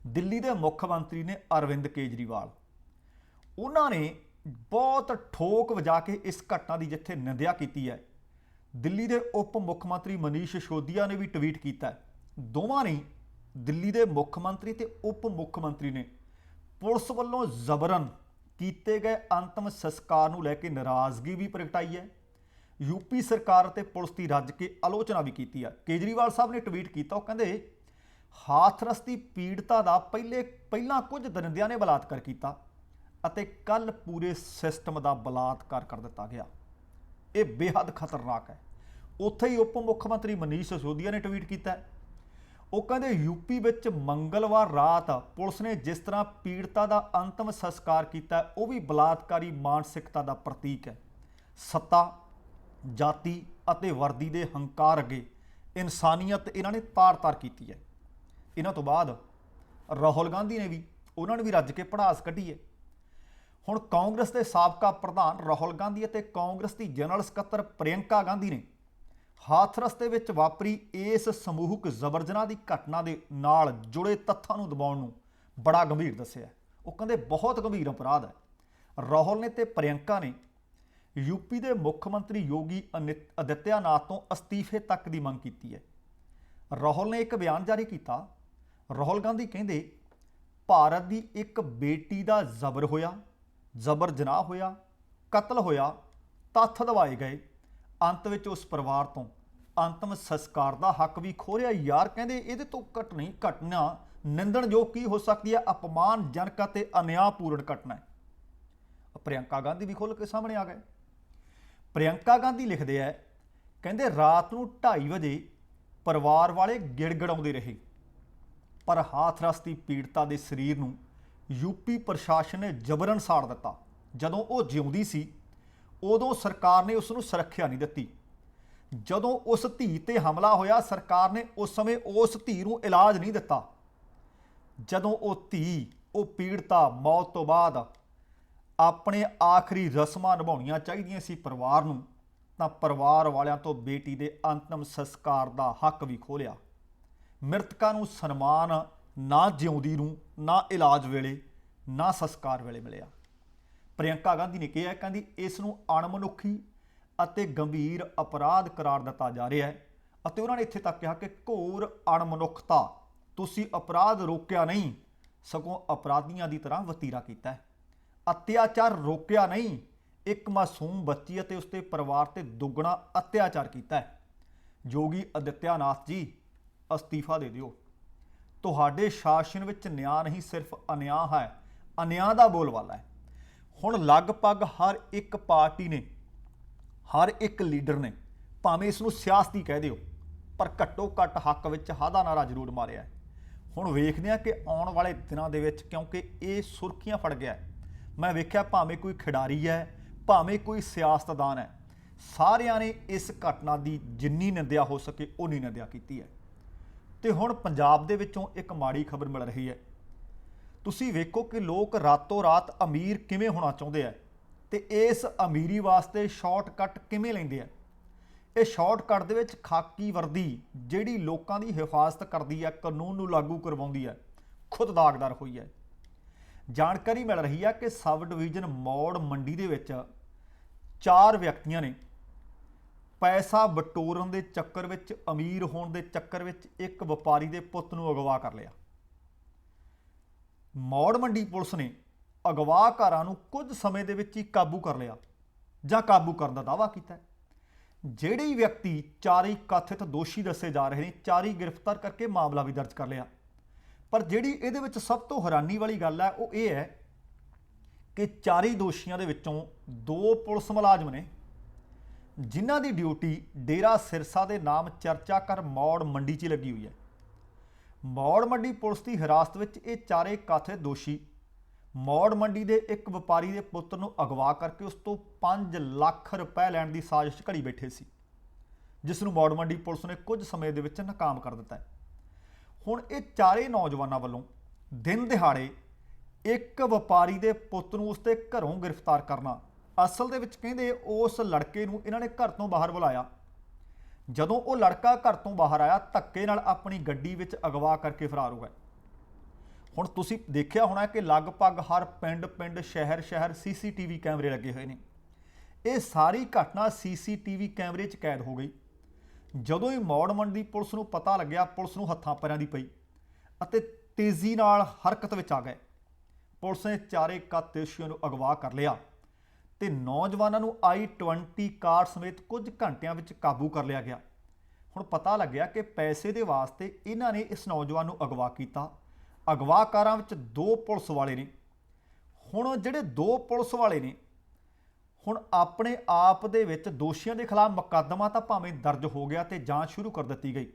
[SPEAKER 1] ਦਿੱਲੀ ਦੇ ਮੁੱਖ ਮੰਤਰੀ ਨੇ ਅਰਵਿੰਦ ਕੇਜਰੀਵਾਲ, ਉਹਨਾਂ ਨੇ ਬਹੁਤ ਠੋਕ ਵਜਾ ਕੇ ਇਸ ਘਟਨਾ ਦੀ ਜਿੱਥੇ ਨਿੰਦਿਆ ਕੀਤੀ ਹੈ। ਦਿੱਲੀ ਦੇ ਉਪ ਮੁੱਖ ਮੰਤਰੀ ਮਨੀਸ਼ ਸਿਸੋਦੀਆ ਨੇ ਵੀ ਟਵੀਟ ਕੀਤਾ। ਦੋਵਾਂ ਨੇ, ਦਿੱਲੀ ਦੇ ਮੁੱਖ ਮੰਤਰੀ ਤੇ ਉਪ ਮੁੱਖ ਮੰਤਰੀ ਨੇ, ਪੁਲਿਸ ਵੱਲੋਂ ਜ਼ਬਰਨ ਕੀਤੇ ਗਏ ਅੰਤਮ ਸੰਸਕਾਰ ਨੂੰ ਲੈ ਕੇ ਨਾਰਾਜ਼ਗੀ ਵੀ ਪ੍ਰਗਟਾਈ ਹੈ। ਯੂਪੀ ਸਰਕਾਰ ਅਤੇ ਪੁਲਿਸ ਦੀ ਰੱਜ ਕੇ ਆਲੋਚਨਾ ਵੀ ਕੀਤੀ ਹੈ। ਕੇਜਰੀਵਾਲ ਸਾਹਿਬ ਨੇ ਟਵੀਟ ਕੀਤਾ, ਉਹ ਕਹਿੰਦੇ ਹਾਥਰਸ ਦੀ ਪੀੜਤਾ ਦਾ ਪਹਿਲਾਂ ਕੁਝ ਦਰਿੰਦਿਆਂ ਨੇ ਬਲਾਤਕਾਰ ਕੀਤਾ ਅਤੇ ਕੱਲ ਪੂਰੇ ਸਿਸਟਮ ਦਾ ਬਲਾਤਕਾਰ ਕਰ ਦਿੱਤਾ ਗਿਆ। ਇਹ ਬੇਹੱਦ ਖਤਰਨਾਕ ਹੈ। ਉੱਥੇ ਹੀ ਉਪ ਮੁੱਖ ਮੰਤਰੀ ਮਨੀਸ਼ ਸਿਸੋਦੀਆ ਨੇ ਟਵੀਟ ਕੀਤਾ, ਉਹ ਕਹਿੰਦੇ ਯੂਪੀ ਵਿੱਚ ਮੰਗਲਵਾਰ ਰਾਤ ਪੁਲਿਸ ਨੇ ਜਿਸ ਤਰ੍ਹਾਂ ਪੀੜਤਾ ਦਾ ਅੰਤਮ ਸੰਸਕਾਰ ਕੀਤਾ, ਉਹ ਵੀ ਬਲਾਤਕਾਰੀ ਮਾਨਸਿਕਤਾ ਦਾ ਪ੍ਰਤੀਕ ਹੈ। ਸੱਤਾ, ਜਾਤੀ ਅਤੇ ਵਰਦੀ ਦੇ ਹੰਕਾਰ ਅੱਗੇ ਇਨਸਾਨੀਅਤ ਇਹਨਾਂ ਨੇ ਤਾਰ-ਤਾਰ ਕੀਤੀ ਹੈ। ਇਹਨਾਂ ਤੋਂ ਬਾਅਦ ਰਾਹੁਲ ਗਾਂਧੀ ਨੇ ਵੀ, ਉਹਨਾਂ ਨੇ ਵੀ ਰੱਜ ਕੇ ਭੜਾਸ ਕੱਢੀ ਹੈ। ਹੁਣ ਕਾਂਗਰਸ ਦੇ ਸਾਬਕਾ ਪ੍ਰਧਾਨ ਰਾਹੁਲ ਗਾਂਧੀ ਅਤੇ ਕਾਂਗਰਸ ਦੀ ਜਨਰਲ ਸਕੱਤਰ ਪ੍ਰਿਯੰਕਾ ਗਾਂਧੀ ਨੇ ਹਾਥਰਸ ਦੇ ਵਿੱਚ ਵਾਪਰੀ ਇਸ ਸਮੂਹਕ ਜ਼ਬਰ ਜਨਾਹ ਦੀ ਘਟਨਾ ਦੇ ਨਾਲ ਜੁੜੇ ਤੱਥਾਂ ਨੂੰ ਦਬਾਉਣ ਨੂੰ ਬੜਾ ਗੰਭੀਰ ਦੱਸਿਆ। ਉਹ ਕਹਿੰਦੇ ਬਹੁਤ ਗੰਭੀਰ ਅਪਰਾਧ ਹੈ। ਰਾਹੁਲ ਨੇ ਤੇ ਪ੍ਰਿਯੰਕਾ ਨੇ ਯੂਪੀ ਦੇ ਮੁੱਖ ਮੰਤਰੀ ਯੋਗੀ ਆਦਿੱਤਿਆਨਾਥ ਤੋਂ ਅਸਤੀਫੇ ਤੱਕ ਦੀ ਮੰਗ ਕੀਤੀ ਹੈ। ਰਾਹੁਲ ਨੇ ਇੱਕ ਬਿਆਨ ਜਾਰੀ ਕੀਤਾ। ਰਾਹੁਲ ਗਾਂਧੀ ਕਹਿੰਦੇ ਭਾਰਤ ਦੀ ਇੱਕ ਬੇਟੀ ਦਾ ਜ਼ਬਰ ਹੋਇਆ, ਜ਼ਬਰ ਜਨਾਹ ਹੋਇਆ, ਕਤਲ ਹੋਇਆ, ਤੱਥ ਦਵਾਏ ਗਏ, ਅੰਤ ਵਿੱਚ ਉਸ ਪਰਿਵਾਰ ਤੋਂ ਅੰਤਮ ਸੰਸਕਾਰ ਦਾ ਹੱਕ ਵੀ ਖੋਹਿਆ। ਯਾਰ ਕਹਿੰਦੇ ਇਹਦੇ ਤੋਂ ਘਟਨਾ ਨਿੰਦਣਯੋਗ ਕੀ ਹੋ ਸਕਦੀ ਹੈ? ਅਪਮਾਨਜਨਕ ਅਤੇ ਅਨਿਆਂਪੂਰਨ ਘਟਨਾ ਹੈ। ਪ੍ਰਿਯੰਕਾ ਗਾਂਧੀ ਵੀ ਖੁੱਲ੍ਹ ਕੇ ਸਾਹਮਣੇ ਆ ਗਏ। ਪ੍ਰਿਯੰਕਾ ਗਾਂਧੀ ਲਿਖਦੇ ਹੈ, ਕਹਿੰਦੇ ਰਾਤ ਨੂੰ 2:30 ਵਜੇ ਪਰਿਵਾਰ ਵਾਲੇ ਗਿੜਗੜਾਉਂਦੇ ਰਹੇ, ਪਰ ਹਾਥਰਸ ਦੀ ਪੀੜਤਾ ਦੇ ਸਰੀਰ ਨੂੰ ਯੂਪੀ ਪ੍ਰਸ਼ਾਸਨ ਨੇ ਜਬਰਨ ਸਾੜ ਦਿੱਤਾ। ਜਦੋਂ ਉਹ ਜਿਉਂਦੀ ਸੀ ਉਦੋਂ ਸਰਕਾਰ ਨੇ ਉਸ ਨੂੰ ਸੁਰੱਖਿਆ ਨਹੀਂ ਦਿੱਤੀ। ਜਦੋਂ ਉਸ ਧੀ ਤੇ ਹਮਲਾ ਹੋਇਆ, ਸਰਕਾਰ ਨੇ ਉਸ ਸਮੇਂ ਉਸ ਧੀ ਨੂੰ ਇਲਾਜ ਨਹੀਂ ਦਿੱਤਾ। ਜਦੋਂ ਉਹ ਧੀ, ਉਹ ਪੀੜਤਾ ਮੌਤ ਤੋਂ ਬਾਅਦ ਆਪਣੇ ਆਖਰੀ ਰਸਮਾਂ ਨਿਭਾਉਣੀਆਂ ਚਾਹੀਦੀਆਂ ਸੀ ਪਰਿਵਾਰ ਨੂੰ, ਤਾਂ ਪਰਿਵਾਰ ਵਾਲਿਆਂ ਤੋਂ ਬੇਟੀ ਦੇ ਅੰਤਿਮ ਸੰਸਕਾਰ ਦਾ ਹੱਕ ਵੀ ਖੋਹ ਲਿਆ। ਮ੍ਰਿਤਕਾਂ ਨੂੰ ਸਨਮਾਨ ਨਾ ਜਿਉਂਦੀ ਨੂੰ, ਨਾ ਇਲਾਜ ਵੇਲੇ, ਨਾ ਸੰਸਕਾਰ ਵੇਲੇ ਮਿਲਿਆ। ਪ੍ਰਿਯੰਕਾ ਗਾਂਧੀ ਨੇ ਕਿਹਾ, ਕਹਿੰਦੀ ਇਸ ਨੂੰ ਅਣਮਨੁੱਖੀ ਅਤੇ ਗੰਭੀਰ ਅਪਰਾਧ ਕਰਾਰ ਦਿੱਤਾ ਜਾ ਰਿਹਾ ਹੈ ਅਤੇ ਉਹਨਾਂ ਨੇ ਇੱਥੇ ਤੱਕ ਕਿਹਾ ਕਿ ਘੋਰ ਅਣਮਨੁੱਖਤਾ, ਤੁਸੀਂ ਅਪਰਾਧ ਰੋਕਿਆ ਨਹੀਂ ਸਗੋਂ ਅਪਰਾਧੀਆਂ ਦੀ ਤਰ੍ਹਾਂ ਵਤੀਰਾ ਕੀਤਾ ਹੈ। ਅਤਿਆਚਾਰ ਰੋਕਿਆ ਨਹੀਂ, ਇੱਕ ਮਾਸੂਮ ਬੱਚੀ ਅਤੇ ਉਸਦੇ ਪਰਿਵਾਰ ਤੇ ਦੁੱਗਣਾ ਅਤਿਆਚਾਰ ਕੀਤਾ ਹੈ। ਯੋਗੀ ਆਦਿੱਤਿਆਨਾਥ ਜੀ, ਅਸਤੀਫਾ ਦੇ ਦਿਓ। ਤੁਹਾਡੇ ਸ਼ਾਸਨ ਵਿੱਚ ਨਿਆਂ ਨਹੀਂ, ਸਿਰਫ ਅਨਿਆਂ ਹੈ, ਅਨਿਆਂ ਦਾ ਬੋਲਬਾਲਾ ਹੈ। ਹੁਣ ਲਗਭਗ ਹਰ ਇੱਕ ਪਾਰਟੀ ਨੇ, ਹਰ ਇੱਕ ਲੀਡਰ ਨੇ, ਭਾਵੇਂ ਇਸ ਨੂੰ ਸਿਆਸਤੀ ਕਹਿ ਦਿਓ, ਪਰ ਘੱਟੋ ਘੱਟ ਹੱਕ ਵਿੱਚ ਹਾਦਾ ਨਾਰਾ ਜ਼ਰੂਰ ਮਾਰਿਆ ਹੈ। ਹੁਣ ਵੇਖਦੇ ਹਾਂ ਕਿ ਆਉਣ ਵਾਲੇ ਦਿਨਾਂ ਦੇ ਵਿੱਚ, ਕਿਉਂਕਿ ਇਹ ਸੁਰਖੀਆਂ ਫੜ ਗਿਆ ਹੈ, ਮੈਂ ਵੇਖਿਆ ਭਾਵੇਂ ਕੋਈ ਖਿਡਾਰੀ ਹੈ, ਭਾਵੇਂ ਕੋਈ ਸਿਆਸਤਦਾਨ ਹੈ, ਸਾਰਿਆਂ ਨੇ ਇਸ ਘਟਨਾ ਦੀ ਜਿੰਨੀ ਨਿੰਦਿਆ ਹੋ ਸਕੇ ਉਨੀ ਨਿੰਦਿਆ ਕੀਤੀ ਹੈ। ਤੇ ਹੁਣ ਪੰਜਾਬ ਦੇ ਵਿੱਚੋਂ ਇੱਕ ਮਾੜੀ ਖਬਰ ਮਿਲ ਰਹੀ ਹੈ। ਤੁਸੀਂ ਵੇਖੋ ਕਿ ਲੋਕ ਰਾਤੋਂ ਰਾਤ ਅਮੀਰ ਕਿਵੇਂ ਹੋਣਾ ਚਾਹੁੰਦੇ ਆ ਤੇ ਇਸ ਅਮੀਰੀ ਵਾਸਤੇ ਸ਼ਾਰਟਕਟ ਕਿਵੇਂ ਲੈਂਦੇ ਆ। ਇਹ ਸ਼ਾਰਟਕਟ ਦੇ ਵਿੱਚ ਖਾਕੀ ਵਰਦੀ, ਜਿਹੜੀ ਲੋਕਾਂ ਦੀ ਹਿਫਾਜ਼ਤ ਕਰਦੀ ਹੈ, ਕਾਨੂੰਨ ਨੂੰ ਲਾਗੂ ਕਰਵਾਉਂਦੀ ਹੈ, ਖੁਦ ਦਾਗਦਾਰ ਹੋਈ ਹੈ। ਜਾਣਕਾਰੀ ਮਿਲ ਰਹੀ ਹੈ ਕਿ ਸਬ ਡਿਵੀਜ਼ਨ ਮੌੜ ਮੰਡੀ ਦੇ ਵਿੱਚ 4 ਵਿਅਕਤੀਆਂ ਨੇ ਪੈਸਾ ਬਟੋਰਨ ਦੇ ਚੱਕਰ ਵਿੱਚ, ਅਮੀਰ ਹੋਣ ਦੇ ਚੱਕਰ ਵਿੱਚ ਇੱਕ ਵਪਾਰੀ ਦੇ ਪੁੱਤ ਨੂੰ ਅਗਵਾ ਕਰ ਲਿਆ। ਮੌੜ ਮੰਡੀ ਪੁਲਿਸ ਨੇ ਅਗਵਾਕਾਰਾਂ ਨੂੰ ਕੁਝ ਸਮੇਂ ਦੇ ਵਿੱਚ ਹੀ ਕਾਬੂ ਕਰ ਲਿਆ ਜਾਂ ਕਾਬੂ ਕਰਨ ਦਾ ਦਾਅਵਾ ਕੀਤਾ। ਜਿਹੜੇ ਵਿਅਕਤੀ 4 ਕਥਿਤ ਦੋਸ਼ੀ ਦੱਸੇ ਜਾ ਰਹੇ ਨੇ, 4 ਗ੍ਰਿਫਤਾਰ ਕਰਕੇ ਮਾਮਲਾ ਵੀ ਦਰਜ ਕਰ ਲਿਆ। ਪਰ ਜਿਹੜੀ ਇਹਦੇ ਵਿੱਚ ਸਭ ਤੋਂ ਹੈਰਾਨੀ ਵਾਲੀ ਗੱਲ ਹੈ ਉਹ ਇਹ ਹੈ ਕਿ 4 ਦੋਸ਼ੀਆਂ ਦੇ ਵਿੱਚੋਂ 2 ਪੁਲਿਸ ਮੁਲਾਜ਼ਮ ਨੇ ਜਿਨ੍ਹਾਂ ਦੀ ਡਿਊਟੀ ਡੇਰਾ ਸਿਰਸਾ ਦੇ ਨਾਮ ਚਰਚਾ ਕਰ ਮੌੜ ਮੰਡੀ 'ਚ ਲੱਗੀ ਹੋਈ ਹੈ। ਮੌੜ ਮੰਡੀ ਪੁਲਿਸ ਦੀ ਹਿਰਾਸਤ ਵਿੱਚ ਇਹ 4 ਕਥਿਤ ਦੋਸ਼ੀ ਮੌੜ ਮੰਡੀ ਦੇ ਇੱਕ ਵਪਾਰੀ ਦੇ ਪੁੱਤਰ ਨੂੰ ਅਗਵਾ ਕਰਕੇ ਉਸ ਤੋਂ 5 ਲੱਖ ਰੁਪਏ ਲੈਣ ਦੀ ਸਾਜ਼ਿਸ਼ ਘੜੀ ਬੈਠੇ ਸੀ, ਜਿਸ ਨੂੰ ਮੌੜ ਮੰਡੀ ਪੁਲਿਸ ਨੇ ਕੁਝ ਸਮੇਂ ਦੇ ਵਿੱਚ ਨਾਕਾਮ ਕਰ ਦਿੱਤਾ ਹੈ। ਹੁਣ ਇਹ 4 ਨੌਜਵਾਨਾਂ ਵੱਲੋਂ ਦਿਨ ਦਿਹਾੜੇ ਇੱਕ ਵਪਾਰੀ ਦੇ ਪੁੱਤ ਨੂੰ ਉਸਦੇ ਘਰੋਂ ਗ੍ਰਿਫਤਾਰ ਕਰਨਾ, ਅਸਲ ਦੇ ਵਿੱਚ ਕਹਿੰਦੇ ਉਸ ਲੜਕੇ ਨੂੰ ਇਹਨਾਂ ਨੇ ਘਰ ਤੋਂ ਬਾਹਰ ਬੁਲਾਇਆ। ਜਦੋਂ ਉਹ ਲੜਕਾ ਘਰ ਤੋਂ ਬਾਹਰ ਆਇਆ, ਧੱਕੇ ਨਾਲ ਆਪਣੀ ਗੱਡੀ ਵਿੱਚ ਅਗਵਾ ਕਰਕੇ ਫਰਾਰ ਹੋ ਗਿਆ। ਹੁਣ ਤੁਸੀਂ ਦੇਖਿਆ ਹੋਣਾ ਕਿ ਲਗਭਗ ਹਰ ਪਿੰਡ ਸ਼ਹਿਰ ਸੀਸੀਟੀਵੀ ਕੈਮਰੇ ਲੱਗੇ ਹੋਏ ਨੇ। ਇਹ ਸਾਰੀ ਘਟਨਾ ਸੀਸੀਟੀਵੀ ਕੈਮਰੇ 'ਚ ਕੈਦ ਹੋ ਗਈ। ਜਦੋਂ ਹੀ ਮੌੜ ਮੰਡੀ ਪੁਲਿਸ ਨੂੰ ਪਤਾ ਲੱਗਿਆ, ਪੁਲਿਸ ਨੂੰ ਹੱਥਾਂ ਪੈਰਾਂ ਦੀ ਪਈ ਅਤੇ ਤੇਜ਼ੀ ਨਾਲ ਹਰਕਤ ਵਿੱਚ ਆ ਗਏ। ਪੁਲਿਸ ਨੇ 4 ਦੋਸ਼ੀਆਂ ਨੂੰ ਅਗਵਾ ਕਰ ਲਿਆ ਤੇ ਨੌਜਵਾਨਾਂ ਨੂੰ i20 ਕਾਰ ਸਮੇਤ ਕੁਝ ਘੰਟਿਆਂ ਵਿੱਚ ਕਾਬੂ ਕਰ ਲਿਆ ਗਿਆ। ਹੁਣ ਪਤਾ ਲੱਗਿਆ ਕਿ ਪੈਸੇ ਦੇ ਵਾਸਤੇ ਇਹਨਾਂ ਨੇ ਇਸ ਨੌਜਵਾਨ ਨੂੰ ਅਗਵਾ ਕੀਤਾ। ਅਗਵਾਕਾਰਾਂ ਵਿੱਚ 2 ਪੁਲਿਸ ਵਾਲੇ ਨੇ। ਹੁਣ ਜਿਹੜੇ 2 ਪੁਲਿਸ ਵਾਲੇ ਨੇ, ਹੁਣ ਆਪਣੇ ਆਪ ਦੇ ਵਿੱਚ ਦੋਸ਼ੀਆਂ ਦੇ ਖਿਲਾਫ ਮੁਕੱਦਮਾ ਤਾਂ ਭਾਵੇਂ ਦਰਜ ਹੋ ਗਿਆ ਤੇ ਜਾਂਚ ਸ਼ੁਰੂ ਕਰ ਦਿੱਤੀ ਗਈ,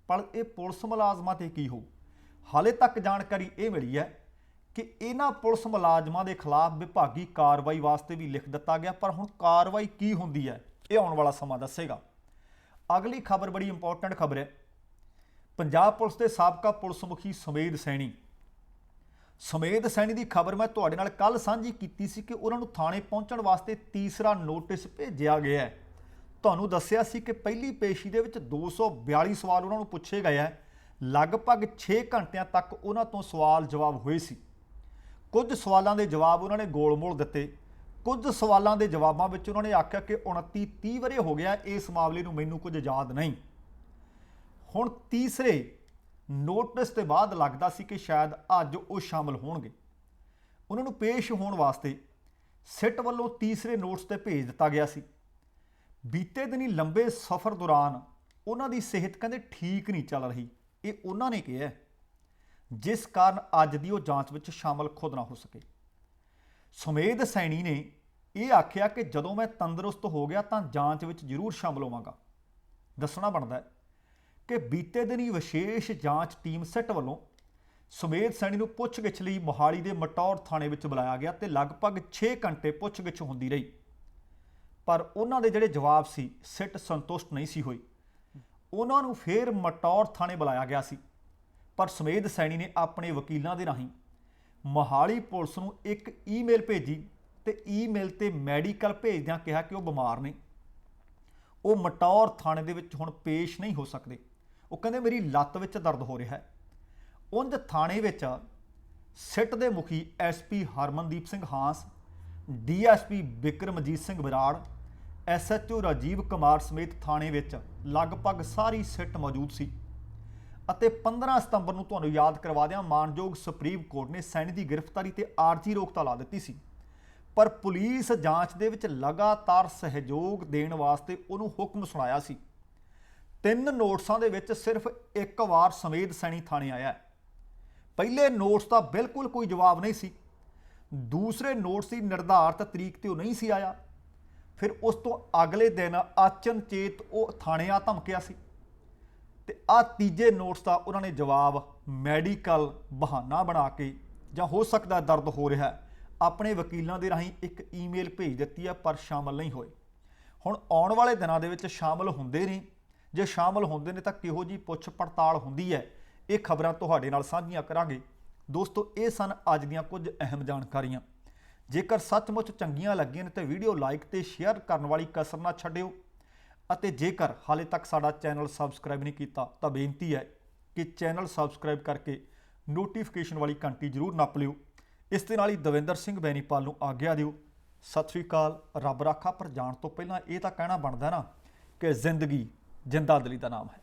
[SPEAKER 1] ਪਰ ਇਹ ਪੁਲਿਸ ਮੁਲਾਜ਼ਮਾਂ ਤੇ ਕੀ ਹੋਊ? ਹਾਲੇ ਤੱਕ ਜਾਣਕਾਰੀ ਇਹ ਮਿਲੀ ਹੈ ਕਿ ਇਹਨਾਂ ਪੁਲਿਸ ਮੁਲਾਜ਼ਮਾਂ ਦੇ ਖਿਲਾਫ ਵਿਭਾਗੀ ਕਾਰਵਾਈ ਵਾਸਤੇ ਵੀ ਲਿਖ ਦਿੱਤਾ ਗਿਆ, ਪਰ ਹੁਣ ਕਾਰਵਾਈ ਕੀ ਹੁੰਦੀ ਹੈ ਇਹ ਆਉਣ ਵਾਲਾ ਸਮਾਂ ਦੱਸੇਗਾ। ਅਗਲੀ ਖਬਰ ਬੜੀ ਇੰਪੋਰਟੈਂਟ ਖਬਰ ਹੈ। ਪੰਜਾਬ ਪੁਲਿਸ ਦੇ ਸਾਬਕਾ ਪੁਲਿਸ ਮੁਖੀ ਸੁਮੇਧ ਸੈਣੀ ਦੀ ਖਬਰ ਮੈਂ ਤੁਹਾਡੇ ਨਾਲ ਕੱਲ ਸਾਂਝੀ ਕੀਤੀ ਸੀ ਕਿ ਉਹਨਾਂ ਨੂੰ ਥਾਣੇ ਪਹੁੰਚਣ ਵਾਸਤੇ ਤੀਸਰਾ ਨੋਟਿਸ ਭੇਜਿਆ ਗਿਆ ਹੈ। ਤੁਹਾਨੂੰ ਦੱਸਿਆ ਸੀ ਕਿ ਪਹਿਲੀ ਪੇਸ਼ੀ ਦੇ ਵਿੱਚ 242 ਸਵਾਲ ਉਹਨਾਂ ਨੂੰ ਪੁੱਛੇ ਗਏ ਹੈ। ਲਗਭਗ 6 ਘੰਟਿਆਂ ਤੱਕ ਉਹਨਾਂ ਤੋਂ ਸਵਾਲ ਜਵਾਬ ਹੋਏ ਸੀ। ਕੁਝ ਸਵਾਲਾਂ ਦੇ ਜਵਾਬ ਉਹਨਾਂ ਨੇ ਗੋਲ-ਮੋਲ ਦਿੱਤੇ, ਕੁਝ ਸਵਾਲਾਂ ਦੇ ਜਵਾਬਾਂ ਵਿੱਚ ਉਹਨਾਂ ਨੇ ਆਖਿਆ ਕਿ 29-30 ਵਰੇ ਹੋ ਗਿਆ ਇਸ ਮਾਮਲੇ ਨੂੰ, ਮੈਨੂੰ ਕੁਝ ਯਾਦ ਨਹੀਂ। ਹੁਣ ਤੀਸਰੇ ਨੋਟਿਸ ਦੇ ਬਾਅਦ ਲੱਗਦਾ ਸੀ ਕਿ ਸ਼ਾਇਦ ਅੱਜ ਉਹ ਸ਼ਾਮਲ ਹੋਣਗੇ। ਉਹਨਾਂ ਨੂੰ ਪੇਸ਼ ਹੋਣ ਵਾਸਤੇ ਸਿੱਟ ਵੱਲੋਂ ਤੀਸਰੇ ਨੋਟਿਸ ਤੇ ਭੇਜ ਦਿੱਤਾ ਗਿਆ ਸੀ। ਬੀਤੇ ਦਿਨੀ ਲੰਬੇ ਸਫ਼ਰ ਦੌਰਾਨ ਉਹਨਾਂ ਦੀ ਸਿਹਤ ਕਹਿੰਦੇ ਠੀਕ ਨਹੀਂ ਚੱਲ ਰਹੀ, ਇਹ ਉਹਨਾਂ ਨੇ ਕਿਹਾ, ਜਿਸ ਕਾਰਨ ਅੱਜ ਦੀ ਉਹ ਜਾਂਚ ਵਿੱਚ ਸ਼ਾਮਲ ਖੁਦ ਨਾ ਹੋ ਸਕੇ। ਸੁਮੇਧ ਸੈਣੀ ਨੇ ਇਹ ਆਖਿਆ ਕਿ ਜਦੋਂ ਮੈਂ ਤੰਦਰੁਸਤ ਹੋ ਗਿਆ ਤਾਂ ਜਾਂਚ ਵਿੱਚ ਜ਼ਰੂਰ ਸ਼ਾਮਲ ਹੋਵਾਂਗਾ। ਦੱਸਣਾ ਬਣਦਾ ਹੈ ਕਿ ਬੀਤੇ ਦਿਨੀ ਵਿਸ਼ੇਸ਼ ਜਾਂਚ ਟੀਮ ਸਿੱਟ ਵੱਲੋਂ ਸੁਮੇਧ ਸੈਣੀ ਨੂੰ ਪੁੱਛਗਿੱਛ ਲਈ ਮੋਹਾਲੀ ਦੇ ਮਟੌਰ ਥਾਣੇ ਵਿੱਚ ਬੁਲਾਇਆ ਗਿਆ ਤੇ ਲਗਭਗ 6 ਘੰਟੇ ਪੁੱਛਗਿੱਛ ਹੁੰਦੀ ਰਹੀ। ਪਰ ਉਹਨਾਂ ਦੇ ਜਿਹੜੇ ਜਵਾਬ ਸੀ ਸਿੱਟ ਸੰਤੁਸ਼ਟ ਨਹੀਂ ਸੀ ਹੋਈ। ਉਹਨਾਂ ਨੂੰ ਫੇਰ ਮਟੌਰ ਥਾਣੇ ਬੁਲਾਇਆ ਗਿਆ ਸੀ, ਪਰ ਸਮੇਧ ਸੈਣੀ ਨੇ ਆਪਣੇ ਵਕੀਲਾਂ ਦੇ ਰਾਹੀਂ ਮੋਹਾਲੀ ਪੁਲਿਸ ਨੂੰ ਇੱਕ ਈਮੇਲ ਭੇਜੀ ਤੇ ਈਮੇਲ ਤੇ ਮੈਡੀਕਲ ਭੇਜਦਿਆਂ ਕਿਹਾ ਕਿ ਉਹ ਬਿਮਾਰ ਨੇ, ਉਹ ਮਟੌਰ ਥਾਣੇ ਦੇ ਵਿੱਚ ਹੁਣ ਪੇਸ਼ ਨਹੀਂ ਹੋ ਸਕਦੇ। ਉਹ ਕਹਿੰਦੇ ਮੇਰੀ ਲੱਤ ਵਿੱਚ ਦਰਦ ਹੋ ਰਿਹਾ ਹੈ। ਉਂਝ ਥਾਣੇ ਵਿੱਚ ਸਿੱਟ ਦੇ ਮੁਖੀ SP Harmandeep Singh Hans, DSP Bikramjit Singh Brar, SHO Rajiv Kumar ਸਮੇਤ ਥਾਣੇ ਵਿੱਚ ਲਗਭਗ ਸਾਰੀ ਸਿੱਟ ਮੌਜੂਦ ਸੀ। ਅਤੇ 15 ਸਤੰਬਰ ਨੂੰ ਤੁਹਾਨੂੰ ਯਾਦ ਕਰਵਾ ਦਿਆਂ, ਮਾਨਯੋਗ ਸੁਪਰੀਮ ਕੋਰਟ ਨੇ ਸੈਣੀ ਦੀ ਗ੍ਰਿਫਤਾਰੀ ਤੇ ਆਰਜੀ ਰੋਕ ਲਾ ਦਿੱਤੀ ਸੀ, ਪਰ ਪੁਲਿਸ ਜਾਂਚ ਦੇ ਵਿੱਚ ਲਗਾਤਾਰ ਸਹਿਯੋਗ ਦੇਣ ਵਾਸਤੇ ਉਹਨੂੰ ਹੁਕਮ ਸੁਣਾਇਆ ਸੀ। 3 ਨੋਟਿਸਾਂ ਦੇ ਵਿੱਚ ਸਿਰਫ ਇੱਕ ਵਾਰ ਸਮੇਧ ਸੈਣੀ ਥਾਣੇ ਆਇਆ। ਪਹਿਲੇ ਨੋਟਿਸ ਦਾ ਬਿਲਕੁਲ ਕੋਈ ਜਵਾਬ ਨਹੀਂ ਸੀ, ਦੂਸਰੇ ਨੋਟਿਸ ਦੀ ਨਿਰਧਾਰਤ ਤਰੀਕ ਤੇ ਉਹ ਨਹੀਂ ਸੀ ਆਇਆ। ਫਿਰ ਉਸ ਤੋਂ ਅਗਲੇ ਦਿਨ ਅਚਨਚੇਤ ਉਹ ਥਾਣੇ ਆ ਧਮਕਿਆ ਸੀ ਤੇ ਆ ਤੀਜੇ ਨੋਟਿਸ ਦਾ ਉਹਨਾਂ ਨੇ ਜਵਾਬ ਮੈਡੀਕਲ ਬਹਾਨਾ ਬਣਾ ਕੇ, ਜਾਂ ਹੋ ਸਕਦਾ ਦਰਦ ਹੋ ਰਿਹਾ, ਆਪਣੇ ਵਕੀਲਾਂ ਦੇ ਰਾਹੀਂ ਇੱਕ ਈਮੇਲ ਭੇਜ ਦਿੱਤੀ ਹੈ, ਪਰ ਸ਼ਾਮਲ ਨਹੀਂ ਹੋਏ। ਹੁਣ ਆਉਣ ਵਾਲੇ ਦਿਨਾਂ ਦੇ ਵਿੱਚ ਸ਼ਾਮਲ ਹੁੰਦੇ ਨੇ, ਜੇ ਸ਼ਾਮਲ ਹੁੰਦੇ ਨੇ ਤਾਂ ਕਿਹੋ ਜਿਹੀ ਪੁੱਛ ਪੜਤਾਲ ਹੁੰਦੀ ਹੈ, ਇਹ ਖਬਰਾਂ ਤੁਹਾਡੇ ਨਾਲ ਸਾਂਝੀਆਂ ਕਰਾਂਗੇ। ਦੋਸਤੋ, ਇਹ ਸਨ ਅੱਜ ਦੀਆਂ ਕੁਝ ਅਹਿਮ ਜਾਣਕਾਰੀਆਂ। ਜੇਕਰ ਸੱਚਮੁੱਚ ਚੰਗੀਆਂ ਲੱਗੀਆਂ ਨੇ ਤਾਂ ਵੀਡੀਓ ਲਾਈਕ ਤੇ ਸ਼ੇਅਰ ਕਰਨ ਵਾਲੀ ਕਸਰ ਨਾ ਛੱਡਿਓ, ਅਤੇ ਜੇਕਰ ਹਾਲੇ ਤੱਕ ਸਾਡਾ ਚੈਨਲ ਸਬਸਕ੍ਰਾਈਬ ਨਹੀਂ ਕੀਤਾ ਤਾਂ ਬੇਨਤੀ ਹੈ ਕਿ ਚੈਨਲ ਸਬਸਕ੍ਰਾਈਬ ਕਰਕੇ ਨੋਟੀਫਿਕੇਸ਼ਨ ਵਾਲੀ ਘੰਟੀ ਜ਼ਰੂਰ ਨੱਪ ਲਿਓ। ਇਸ ਦੇ ਨਾਲ ਹੀ ਦਵਿੰਦਰ ਸਿੰਘ ਬੈਨੀਪਾਲ ਨੂੰ ਆਗਿਆ ਦਿਓ। ਸਤਿ ਸ਼੍ਰੀ ਅਕਾਲ, ਰੱਬ ਰਾਖਾ। ਪਰ ਜਾਣ ਤੋਂ ਪਹਿਲਾਂ ਇਹ ਤਾਂ ਕਹਿਣਾ ਬਣਦਾ ਨਾ ਕਿ ਜ਼ਿੰਦਗੀ ਜਿੰਦਾ ਦਿਲੀ ਦਾ ਨਾਮ ਹੈ।